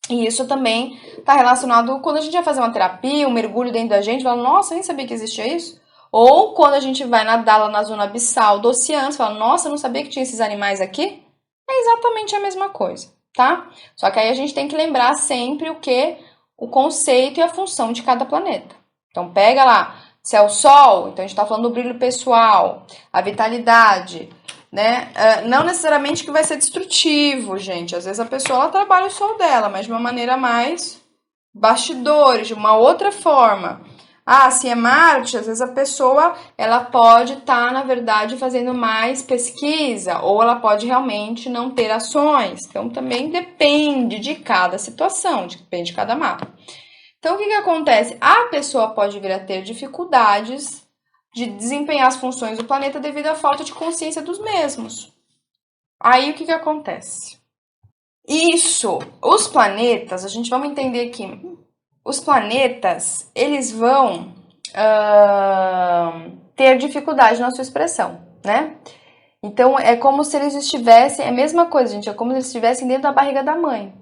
E isso também está relacionado quando a gente vai fazer uma terapia, um mergulho dentro da gente, fala, nossa, eu nem sabia que existia isso. Ou quando a gente vai nadar lá na zona abissal do oceano, você fala, nossa, eu não sabia que tinha esses animais aqui. É exatamente a mesma coisa, tá? Só que aí a gente tem que lembrar sempre o conceito e a função de cada planeta. Então pega lá, se é o Sol, então a gente está falando do brilho pessoal, a vitalidade, né? Não necessariamente que vai ser destrutivo, gente. Às vezes a pessoa ela trabalha o sol dela, mas de uma maneira mais bastidores, de uma outra forma. Se é Marte, às vezes a pessoa ela pode estar, na verdade, fazendo mais pesquisa, ou ela pode realmente não ter ações. Então também depende de cada situação, depende de cada mapa. Então o que acontece? A pessoa pode vir a ter dificuldades de desempenhar as funções do planeta devido à falta de consciência dos mesmos. Aí o que acontece? Isso, os planetas, a gente vamos entender aqui, os planetas, eles vão ter dificuldade na sua expressão, né? Então, é como se eles estivessem, é a mesma coisa, gente, é como se eles estivessem dentro da barriga da mãe.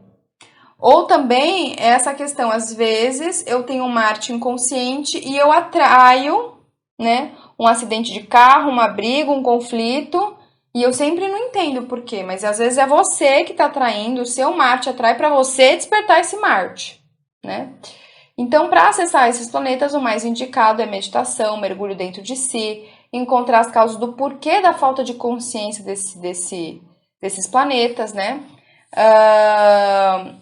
Ou também, essa questão, às vezes, eu tenho um Marte inconsciente e eu atraio, né, um acidente de carro, uma briga, um conflito, e eu sempre não entendo por quê, mas às vezes é você que está atraindo, o seu Marte atrai para você despertar esse Marte, né? Então, para acessar esses planetas, o mais indicado é meditação, mergulho dentro de si, encontrar as causas do porquê da falta de consciência desses planetas, né?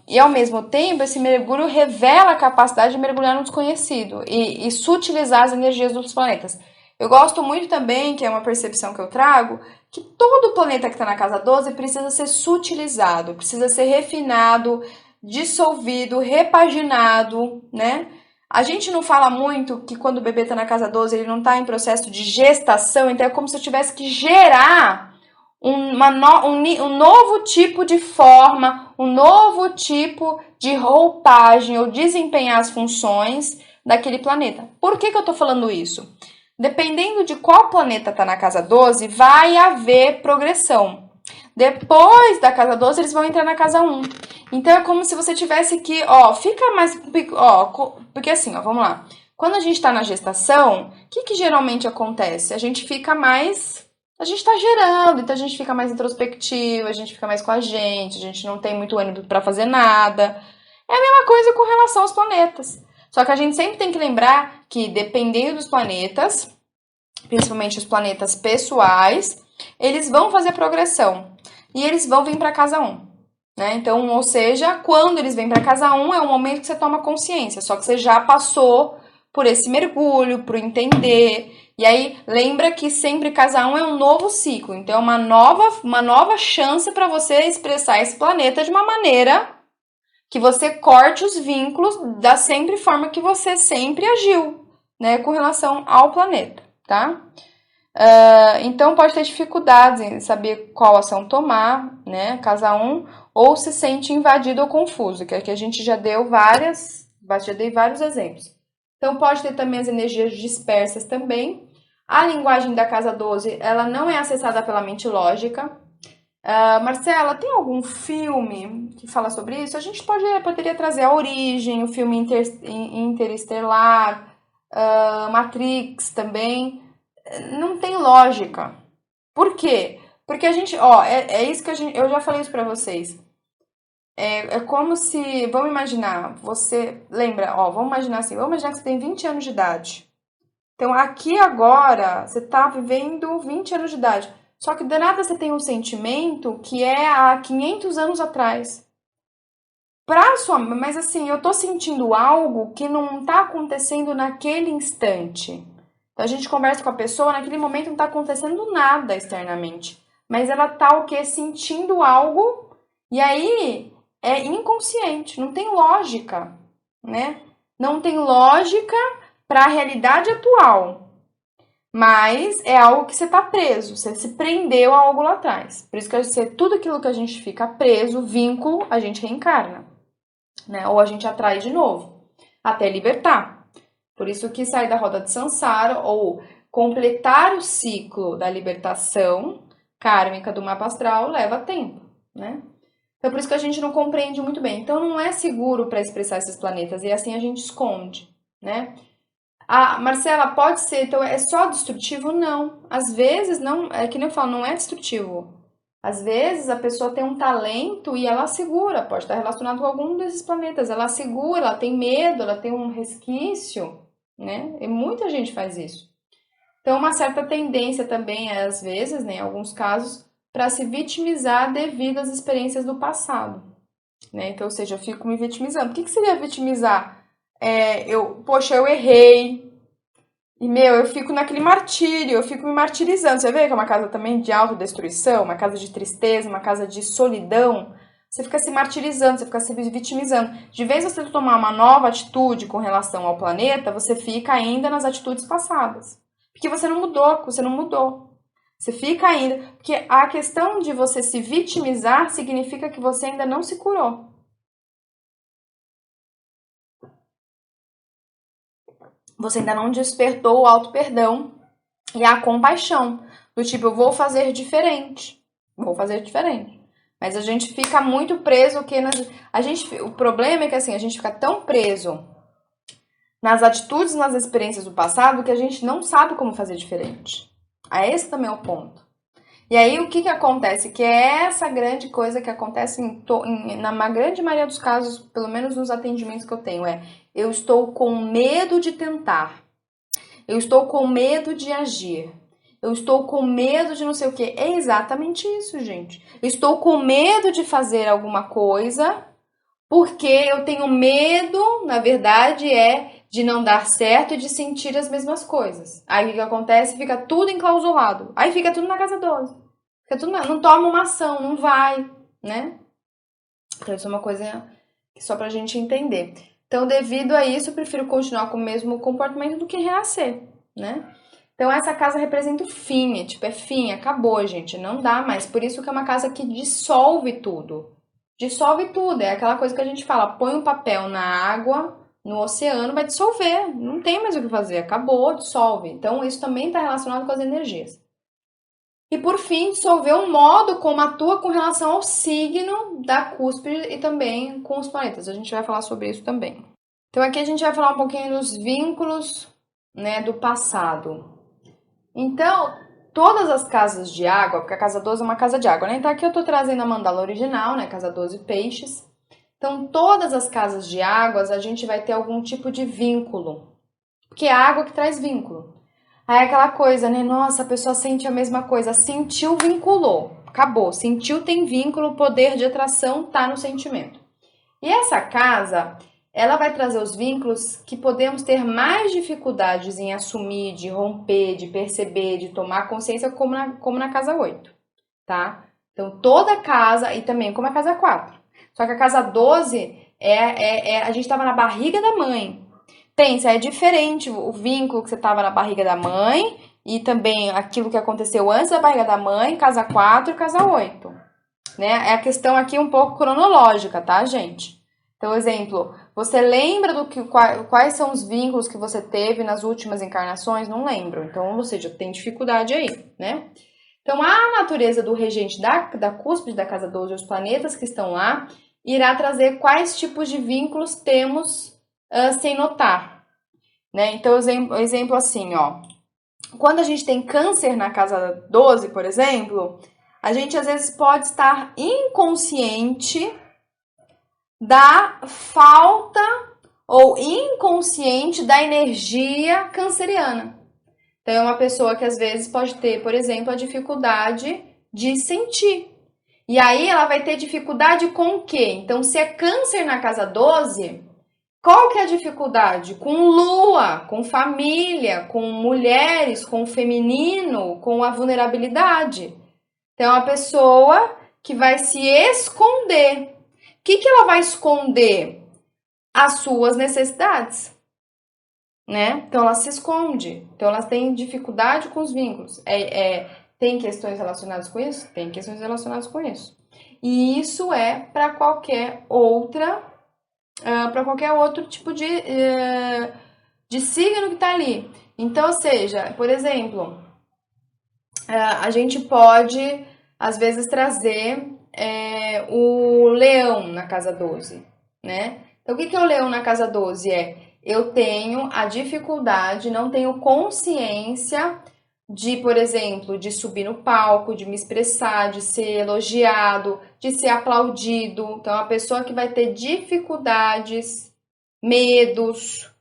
E ao mesmo tempo, esse mergulho revela a capacidade de mergulhar no desconhecido e sutilizar as energias dos planetas. Eu gosto muito também, que é uma percepção que eu trago, que todo planeta que está na casa 12 precisa ser sutilizado, precisa ser refinado, dissolvido, repaginado, né? A gente não fala muito que quando o bebê está na casa 12 ele não está em processo de gestação, então é como se eu tivesse que gerar um novo tipo de forma, um novo tipo de roupagem ou desempenhar as funções daquele planeta. Por que eu estou falando isso? Dependendo de qual planeta está na casa 12, vai haver progressão. Depois da casa 12, eles vão entrar na casa 1. Então é como se você tivesse que, fica mais, porque assim, vamos lá. Quando a gente está na gestação, o que geralmente acontece? A gente está gerando, então a gente fica mais introspectivo, a gente fica mais com a gente não tem muito ânimo para fazer nada. É a mesma coisa com relação aos planetas. Só que a gente sempre tem que lembrar que, dependendo dos planetas, principalmente os planetas pessoais, eles vão fazer progressão. E eles vão vir para casa 1. Né? Então, ou seja, quando eles vêm para casa 1, é o momento que você toma consciência. Só que você já passou por esse mergulho, por entender. E aí, lembra que sempre casa 1 é um novo ciclo. Então, é uma nova chance para você expressar esse planeta de uma maneira que você corte os vínculos da sempre forma que você sempre agiu, né, com relação ao planeta, tá? Então pode ter dificuldades em saber qual ação tomar, né, casa 1, ou se sente invadido ou confuso, que aqui a gente já dei vários exemplos. Então pode ter também as energias dispersas também. A linguagem da casa 12, ela não é acessada pela mente lógica. Marcela, tem algum filme que fala sobre isso? A gente poderia trazer A Origem, o filme Interestelar, Matrix também. Não tem lógica. Por quê? Porque a gente, é isso que eu já falei isso pra vocês. É como se, vamos imaginar, você lembra, vamos imaginar assim, vamos imaginar que você tem 20 anos de idade. Então, aqui agora, você tá vivendo 20 anos de idade. Só que de nada você tem um sentimento que é há 500 anos atrás. Mas assim, eu tô sentindo algo que não tá acontecendo naquele instante. Então a gente conversa com a pessoa, naquele momento não tá acontecendo nada externamente. Mas ela tá o quê? Sentindo algo, e aí é inconsciente, não tem lógica, né? Não tem lógica para a realidade atual. Mas é algo que você tá preso, você se prendeu a algo lá atrás. Por isso que tudo aquilo que a gente fica preso, vínculo, a gente reencarna, né? Ou a gente atrai de novo, até libertar. Por isso que sair da roda de Sansara, ou completar o ciclo da libertação kármica do mapa astral, leva tempo, né? Então por isso que a gente não compreende muito bem. Então não é seguro para expressar esses planetas, e assim a gente esconde, né? Marcela, pode ser, então é só destrutivo? Não. Às vezes, não, é que nem eu falo, não é destrutivo. Às vezes a pessoa tem um talento e ela segura, pode estar relacionado com algum desses planetas. Ela segura, ela tem medo, ela tem um resquício, né? E muita gente faz isso. Então, uma certa tendência também, às vezes, né, em alguns casos, para se vitimizar devido às experiências do passado, né? Então, ou seja, eu fico me vitimizando. O que seria vitimizar? Eu errei. E, eu fico naquele martírio, eu fico me martirizando. Você vê que é uma casa também de autodestruição, uma casa de tristeza, uma casa de solidão. Você fica se martirizando, você fica se vitimizando. De vez em você tomar uma nova atitude com relação ao planeta, você fica ainda nas atitudes passadas. Porque você não mudou. Você fica ainda... Porque a questão de você se vitimizar significa que você ainda não se curou. Você ainda não despertou o auto-perdão e a compaixão. Do tipo, eu vou fazer diferente. Mas a gente fica muito preso o problema é que assim, a gente fica tão preso nas atitudes, nas experiências do passado, que a gente não sabe como fazer diferente. Esse também é o ponto. E aí, o que acontece? Que é essa grande coisa que acontece na grande maioria dos casos, pelo menos nos atendimentos que eu tenho, eu estou com medo de tentar. Eu estou com medo de agir. eu estou com medo de não sei o quê. É exatamente isso, gente. Eu estou com medo de fazer alguma coisa porque eu tenho medo, na verdade, de não dar certo e de sentir as mesmas coisas. Aí o que acontece? Fica tudo enclausulado. Aí fica tudo na casa 12. Fica tudo não toma uma ação, não vai, né? Então isso é uma coisa só pra gente entender. Então, devido a isso, eu prefiro continuar com o mesmo comportamento do que renascer, né? Então, essa casa representa o fim, é fim, acabou, gente, não dá mais. Por isso que é uma casa que dissolve tudo. Dissolve tudo, é aquela coisa que a gente fala, põe um papel na água, no oceano, vai dissolver, não tem mais o que fazer, acabou, dissolve. Então, isso também está relacionado com as energias. E por fim, dissolver o modo como atua com relação ao signo da cúspide e também com os planetas. A gente vai falar sobre isso também. Então aqui a gente vai falar um pouquinho dos vínculos, né, do passado. Então, todas as casas de água, porque a casa 12 é uma casa de água, né? Então aqui eu tô trazendo a mandala original, né, casa 12 peixes. Então, todas as casas de águas, a gente vai ter algum tipo de vínculo. Porque é a água que traz vínculo. Aí é aquela coisa, né? Nossa, a pessoa sente a mesma coisa. Sentiu, vinculou. Acabou. Sentiu, tem vínculo, o poder de atração tá no sentimento. E essa casa, ela vai trazer os vínculos que podemos ter mais dificuldades em assumir, de romper, de perceber, de tomar consciência, como na casa 8, tá? Então, toda casa, e também como a casa 4. Só que a casa 12, a gente estava na barriga da mãe. Pensa, é diferente o vínculo que você estava na barriga da mãe e também aquilo que aconteceu antes da barriga da mãe, casa 4 e casa 8. Né? É a questão aqui um pouco cronológica, tá, gente? Então, exemplo, você lembra quais são os vínculos que você teve nas últimas encarnações? Não lembro. Então, ou seja, tem dificuldade aí, né? Então, a natureza do regente da cúspide da casa 12, os planetas que estão lá, irá trazer quais tipos de vínculos temos sem notar, né? Então, exemplo assim, ó. Quando a gente tem câncer na casa 12, por exemplo, a gente às vezes pode estar inconsciente da falta ou inconsciente da energia canceriana. Então, é uma pessoa que às vezes pode ter, por exemplo, a dificuldade de sentir. E aí ela vai ter dificuldade com o quê? Então, se é câncer na casa 12, qual que é a dificuldade? Com lua, com família, com mulheres, com o feminino, com a vulnerabilidade. Então, é uma pessoa que vai se esconder. O que ela vai esconder? As suas necessidades, né? Então, ela se esconde. Então, elas têm dificuldade com os vínculos. Tem questões relacionadas com isso? Tem questões relacionadas com isso. E isso é para qualquer outro tipo de signo que está ali. Então, ou seja, por exemplo, a gente pode, às vezes, trazer o leão na casa 12, né? Então, o que é o leão na casa 12? Eu tenho a dificuldade, não tenho consciência de, por exemplo, de subir no palco, de me expressar, de ser elogiado, de ser aplaudido. Então, é uma pessoa que vai ter dificuldades, medos,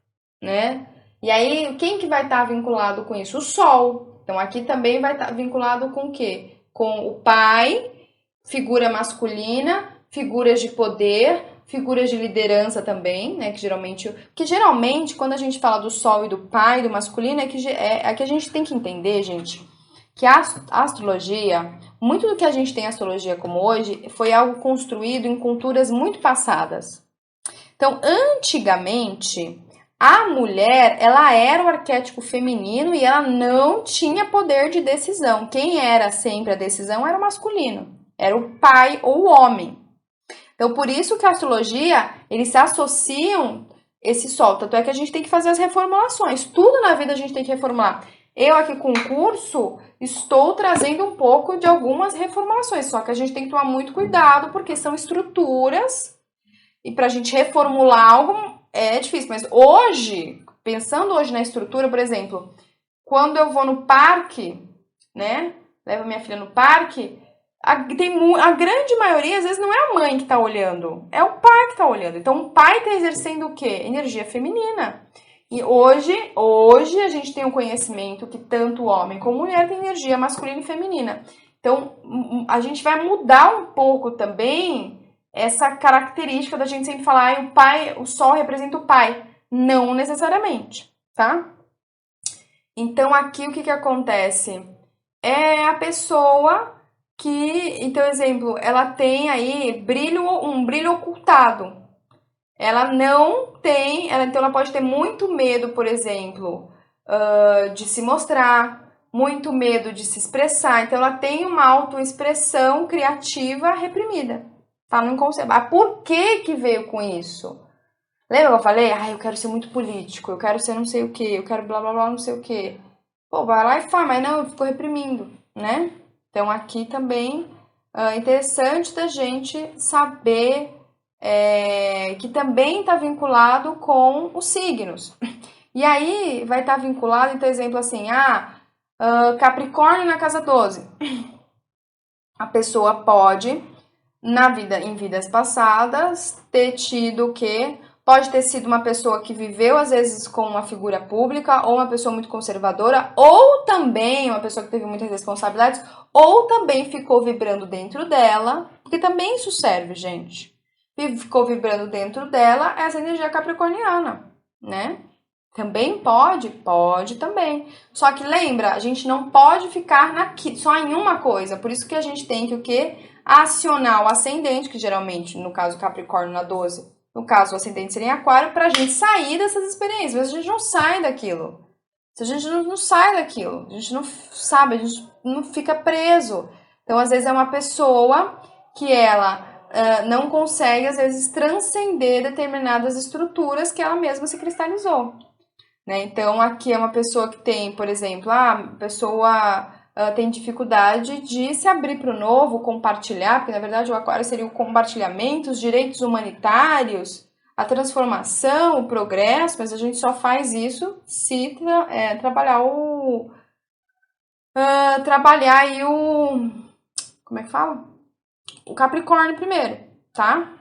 né? E aí, quem que vai estar vinculado com isso? O Sol. Então, aqui também vai estar vinculado com o quê? Com o pai, figura masculina, figuras de poder, figuras de liderança também, né? Que geralmente, quando a gente fala do Sol e do pai, do masculino, é que a gente tem que entender, gente, que a astrologia, muito do que a gente tem astrologia como hoje, foi algo construído em culturas muito passadas. Então, antigamente, a mulher, ela era o arquétipo feminino e ela não tinha poder de decisão. Quem era sempre a decisão era o masculino, era o pai ou o homem. Então, por isso que a astrologia, eles se associam esse sol. Tanto é que a gente tem que fazer as reformulações. Tudo na vida a gente tem que reformular. Eu aqui com o curso, estou trazendo um pouco de algumas reformulações. Só que a gente tem que tomar muito cuidado, porque são estruturas. E para a gente reformular algo é difícil. Mas hoje, pensando hoje na estrutura, por exemplo, quando eu vou no parque, né? Levo minha filha no parque, a grande maioria, às vezes, não é a mãe que está olhando, é o pai que está olhando. Então, o pai está exercendo o quê? Energia feminina. E hoje a gente tem um conhecimento que tanto homem como mulher tem energia masculina e feminina. Então, a gente vai mudar um pouco também essa característica da gente sempre falar, o pai, o sol representa o pai. Não necessariamente, tá? Então, aqui o que acontece? É a pessoa que, então, exemplo, ela tem aí um brilho ocultado. Ela não tem, então ela pode ter muito medo, por exemplo, de se mostrar, muito medo de se expressar. Então ela tem uma autoexpressão criativa reprimida. Tá no inconsciente. Ah, por que veio com isso? Lembra que eu falei? Eu quero ser muito político, eu quero ser não sei o que, eu quero blá blá blá não sei o que. Pô, vai lá e faz, mas não, eu fico reprimindo, né? Então aqui também é interessante da gente saber que também está vinculado com os signos. E aí vai estar vinculado, então, exemplo assim, Capricórnio na casa 12. A pessoa pode, em vidas passadas, ter tido o quê? Pode ter sido uma pessoa que viveu, às vezes, com uma figura pública, ou uma pessoa muito conservadora, ou também uma pessoa que teve muitas responsabilidades, ou também ficou vibrando dentro dela, porque também isso serve, gente. Ficou vibrando dentro dela essa energia capricorniana, né? Também pode? Pode também. Só que lembra, a gente não pode ficar só em uma coisa. Por isso que a gente tem que o quê? Acionar o ascendente, que geralmente, no caso Capricórnio na 12, no caso o ascendente seria em Aquário, pra gente sair dessas experiências. Mas a gente não sai daquilo. Se a gente não sai daquilo, a gente não sabe, a gente não fica preso. Então, às vezes, é uma pessoa que ela não consegue, às vezes, transcender determinadas estruturas que ela mesma se cristalizou. Né? Então, aqui é uma pessoa que tem, por exemplo, a pessoa tem dificuldade de se abrir para o novo, compartilhar, porque na verdade o aquário seria o compartilhamento, os direitos humanitários, a transformação, o progresso, mas a gente só faz isso se trabalhar aí como é que fala? O Capricórnio primeiro, tá?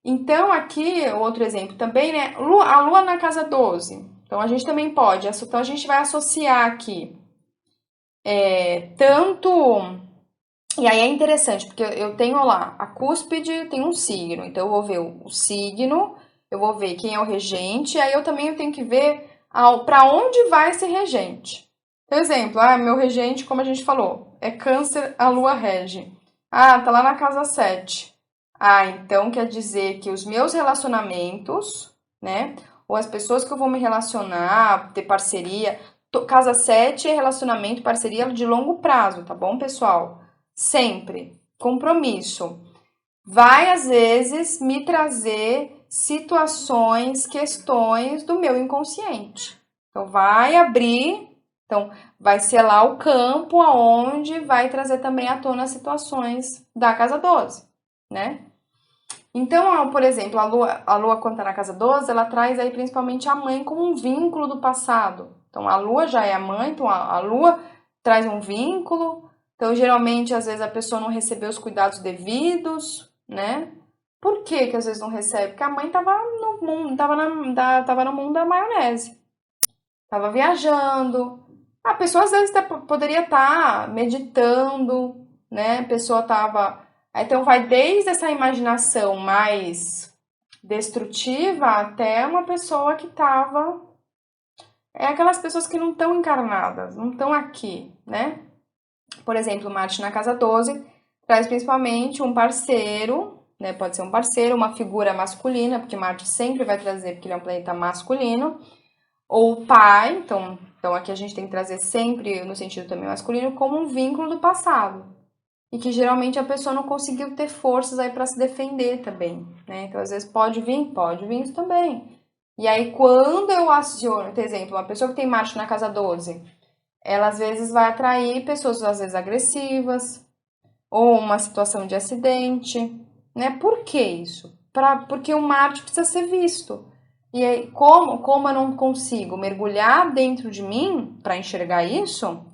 Então, aqui, outro exemplo também, né? A Lua na casa 12. Então, a gente também pode. Então, a gente vai associar aqui tanto... E aí é interessante, porque eu tenho lá, a cúspide tem um signo. Então, eu vou ver o signo, eu vou ver quem é o regente, aí eu também tenho que ver para onde vai esse regente. Por exemplo, meu regente, como a gente falou, é Câncer, a Lua rege. Tá lá na casa 7. Então quer dizer que os meus relacionamentos, né? Ou as pessoas que eu vou me relacionar, ter parceria. Casa 7 é relacionamento, parceria de longo prazo, tá bom, pessoal? Sempre. Compromisso. Vai, às vezes, me trazer situações, questões do meu inconsciente. Então, vai abrir. Então, vai ser lá o campo aonde vai trazer também à tona as situações da casa 12, né? Então, por exemplo, a Lua quando tá na casa 12, ela traz aí principalmente a mãe como um vínculo do passado. Então, a Lua já é a mãe, então a Lua traz um vínculo. Então, geralmente, às vezes, a pessoa não recebeu os cuidados devidos, né? Por que às vezes não recebe? Porque a mãe tava no mundo, tava no mundo da maionese. Tava viajando. A pessoa às vezes poderia estar meditando, né? A pessoa tava. Então vai desde essa imaginação mais destrutiva até uma pessoa que tava. É aquelas pessoas que não estão encarnadas, não estão aqui, né? Por exemplo, Marte na casa 12 traz principalmente um parceiro, né? Pode ser um parceiro, uma figura masculina, porque Marte sempre vai trazer, porque ele é um planeta masculino, ou pai, então aqui a gente tem que trazer sempre, no sentido também masculino, como um vínculo do passado. E que geralmente a pessoa não conseguiu ter forças aí para se defender também, né? Então, às vezes pode vir isso também. E aí, quando eu aciono, por exemplo, uma pessoa que tem Marte na casa 12, ela às vezes vai atrair pessoas, às vezes, agressivas, ou uma situação de acidente, né? Por que isso? Porque o Marte precisa ser visto. E aí, como eu não consigo mergulhar dentro de mim para enxergar isso,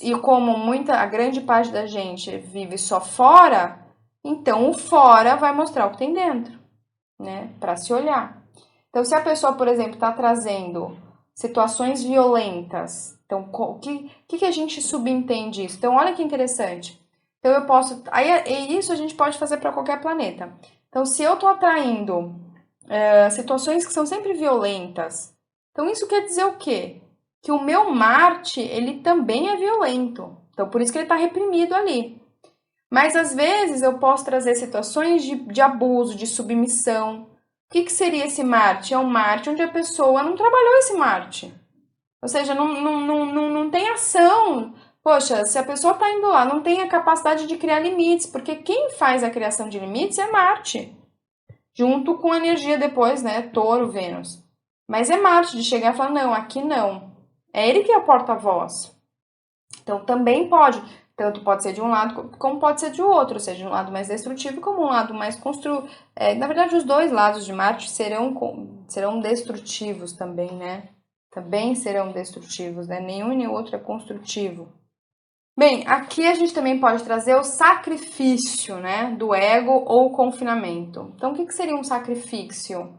e como a grande parte da gente vive só fora, então o fora vai mostrar o que tem dentro, né? Para se olhar. Então, se a pessoa, por exemplo, está trazendo situações violentas, então, o que a gente subentende isso? Então, olha que interessante. Então, eu posso... Aí, isso a gente pode fazer para qualquer planeta. Então, se eu estou atraindo situações que são sempre violentas, então isso quer dizer o quê? Que o meu Marte, ele também é violento. Então, por isso que ele está reprimido ali. Mas, às vezes, eu posso trazer situações de abuso, de submissão. O que seria esse Marte? É um Marte onde a pessoa não trabalhou esse Marte. Ou seja, não tem ação. Poxa, se a pessoa está indo lá, não tem a capacidade de criar limites, porque quem faz a criação de limites é Marte. Junto com a energia depois, né? Touro, Vênus. Mas é Marte de chegar e falar, não, aqui não. É ele que é o porta-voz. Então também pode, tanto pode ser de um lado como pode ser de outro, ou seja, de um lado mais destrutivo como um lado mais construtivo. Na verdade, os dois lados de Marte serão destrutivos também, né? Também serão destrutivos, né? Nenhum nem outro é construtivo. Bem, aqui a gente também pode trazer o sacrifício, né? Do ego ou confinamento. Então, o que seria um sacrifício?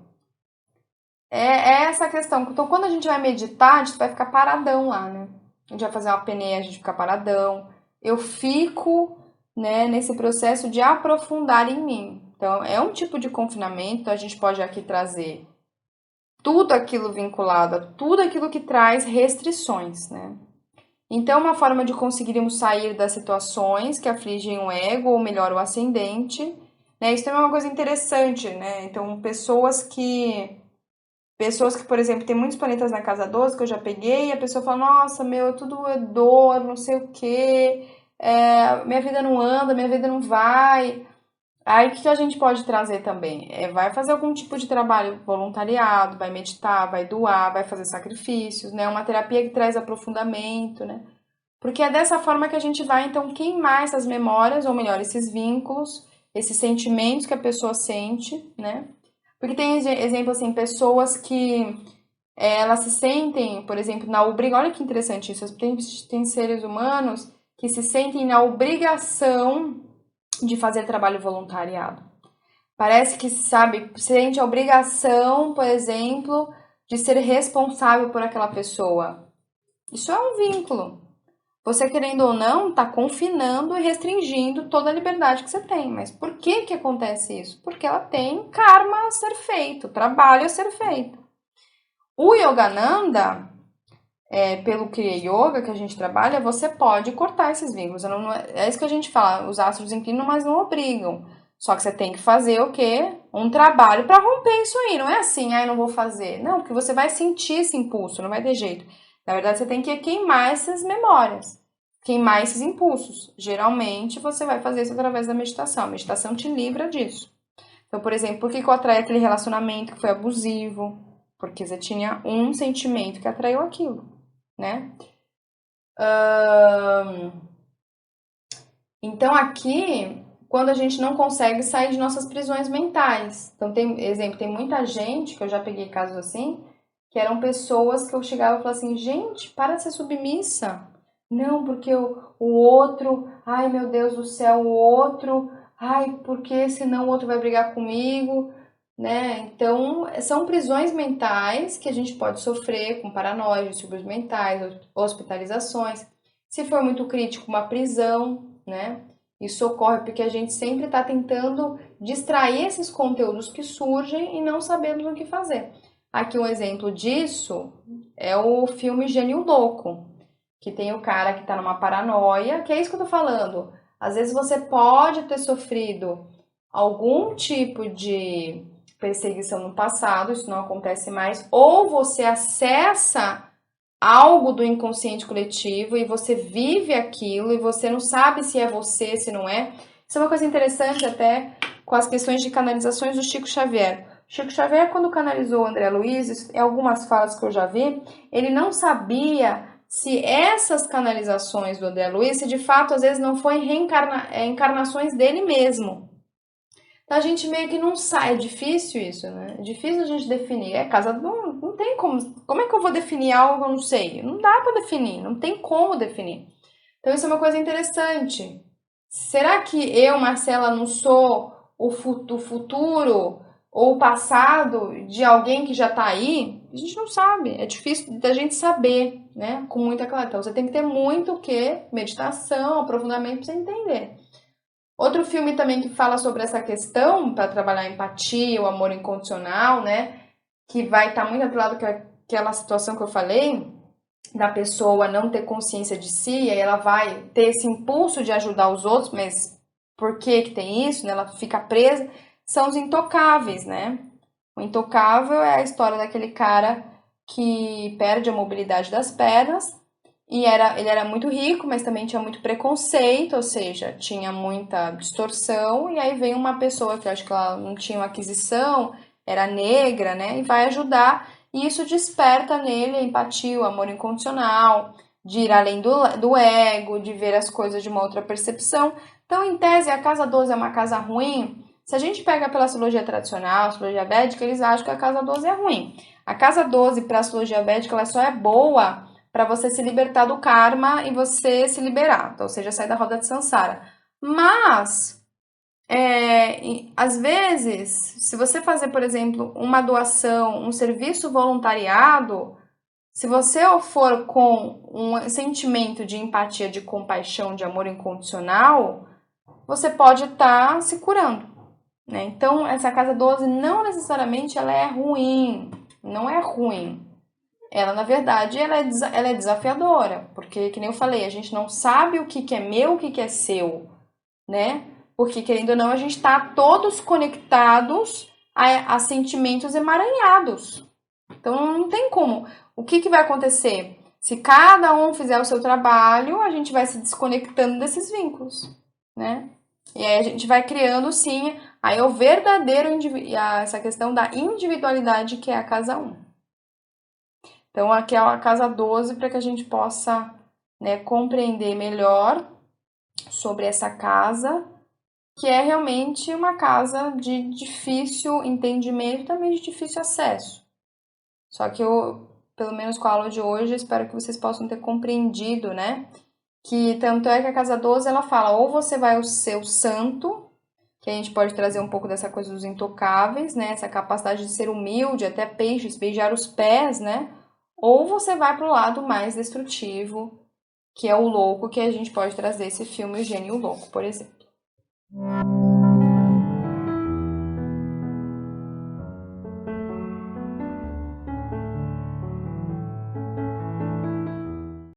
É essa questão. Então, quando a gente vai meditar, a gente vai ficar paradão lá, né? A gente vai fazer uma apneia, a gente fica paradão. Eu fico, né, nesse processo de aprofundar em mim. Então, é um tipo de confinamento. A gente pode aqui trazer tudo aquilo vinculado a tudo aquilo que traz restrições, né? Então, uma forma de conseguirmos sair das situações que afligem o ego, ou melhor, o ascendente, né? Isso também é uma coisa interessante, né? Então, pessoas que, por exemplo, tem muitos planetas na casa 12 que eu já peguei, e a pessoa fala, nossa, meu, tudo é dor, não sei o quê, minha vida não anda, minha vida não vai. Aí, o que a gente pode trazer também? Vai fazer algum tipo de trabalho voluntariado, vai meditar, vai doar, vai fazer sacrifícios, né? Uma terapia que traz aprofundamento, né? Porque é dessa forma que a gente vai, então, queimar essas memórias, ou melhor, esses vínculos, esses sentimentos que a pessoa sente, né? Porque tem exemplo, assim, pessoas que elas se sentem, por exemplo, na obrigação. Olha que interessante isso. Tem seres humanos que se sentem na obrigação de fazer trabalho voluntariado. Parece que, sabe, sente a obrigação, por exemplo, de ser responsável por aquela pessoa. Isso é um vínculo. Você, querendo ou não, está confinando e restringindo toda a liberdade que você tem. Mas por que acontece isso? Porque ela tem karma a ser feito, trabalho a ser feito. O Yogananda, pelo Kriya Yoga que a gente trabalha, você pode cortar esses vínculos. É isso que a gente fala, os astros inclinam, mas não obrigam. Só que você tem que fazer o quê? Um trabalho para romper isso aí. Não é assim, não vou fazer. Não, porque você vai sentir esse impulso, não vai ter jeito. Na verdade, você tem que queimar essas memórias, queimar esses impulsos. Geralmente, você vai fazer isso através da meditação. A meditação te livra disso. Então, por exemplo, por que eu atraí aquele relacionamento que foi abusivo? Porque você tinha um sentimento que atraiu aquilo, né? Então, aqui, quando a gente não consegue sair de nossas prisões mentais. Então, tem muita gente, que eu já peguei casos assim, que eram pessoas que eu chegava e falava assim, gente, para de ser submissa. Não, porque o outro, ai meu Deus do céu, o outro, ai, porque senão o outro vai brigar comigo, né? Então, são prisões mentais que a gente pode sofrer com paranoia, distúrbios mentais, hospitalizações. Se for muito crítico, uma prisão, né? Isso ocorre porque a gente sempre está tentando distrair esses conteúdos que surgem e não sabemos o que fazer. Aqui um exemplo disso é o filme Gênio Louco, que tem o cara que está numa paranoia, que é isso que eu tô falando. Às vezes você pode ter sofrido algum tipo de perseguição no passado, isso não acontece mais, ou você acessa algo do inconsciente coletivo e você vive aquilo e você não sabe se é você, se não é. Isso é uma coisa interessante até com as questões de canalizações do Chico Xavier. Chico Xavier, quando canalizou o André Luiz, em algumas falas que eu já vi, ele não sabia se essas canalizações do André Luiz, se de fato às vezes não foi encarnações dele mesmo. Então a gente meio que não sai, é difícil isso, né? É difícil a gente definir. Não tem como. Como é que eu vou definir algo que eu não sei? Não dá para definir, não tem como definir. Então isso é uma coisa interessante. Será que eu, Marcela, não sou o futuro ou o passado de alguém que já tá aí, a gente não sabe. É difícil da gente saber, né? Com muita clareza. Então, você tem que ter muito o quê? Meditação, aprofundamento pra você entender. Outro filme também que fala sobre essa questão, para trabalhar a empatia, o amor incondicional, né? Que vai estar muito atrelado com aquela situação que eu falei, da pessoa não ter consciência de si, e aí ela vai ter esse impulso de ajudar os outros, mas por que que tem isso, né? Ela fica presa, são os intocáveis, né? O intocável é a história daquele cara que perde a mobilidade das pernas, e ele era muito rico, mas também tinha muito preconceito, ou seja, tinha muita distorção, e aí vem uma pessoa que eu acho que ela não tinha uma aquisição, era negra, né? E vai ajudar, e isso desperta nele a empatia, o amor incondicional, de ir além do ego, de ver as coisas de uma outra percepção. Então, em tese, a casa 12 é uma casa ruim. Se a gente pega pela astrologia tradicional, astrologia védica, eles acham que a casa 12 é ruim. A casa 12 para a astrologia védica, ela só é boa para você se libertar do karma e você se liberar, então, ou seja, sair da roda de samsara. Mas, às vezes, se você fazer, por exemplo, uma doação, um serviço voluntariado, se você for com um sentimento de empatia, de compaixão, de amor incondicional, você pode estar se curando, né? Então, essa casa 12 não necessariamente ela é ruim, não é ruim. Ela, na verdade, ela é desafiadora, porque, que nem eu falei, a gente não sabe o que é meu, o que é seu, né? Porque, querendo ou não, a gente está todos conectados a sentimentos emaranhados. Então, não tem como. O que vai acontecer? Se cada um fizer o seu trabalho, a gente vai se desconectando desses vínculos, né? E aí a gente vai criando, sim, aí é o verdadeiro, essa questão da individualidade que é a casa 1. Então, aqui é a casa 12 para que a gente possa, né, compreender melhor sobre essa casa, que é realmente uma casa de difícil entendimento e também de difícil acesso. Só que eu, pelo menos com a aula de hoje, espero que vocês possam ter compreendido, né? Que tanto é que a casa 12 ela fala, ou você vai ser o santo, que a gente pode trazer um pouco dessa coisa dos intocáveis, né? Essa capacidade de ser humilde, até peixes, beijar os pés, né? Ou você vai para o lado mais destrutivo, que é o louco, que a gente pode trazer esse filme O Gênio e o Louco, por exemplo.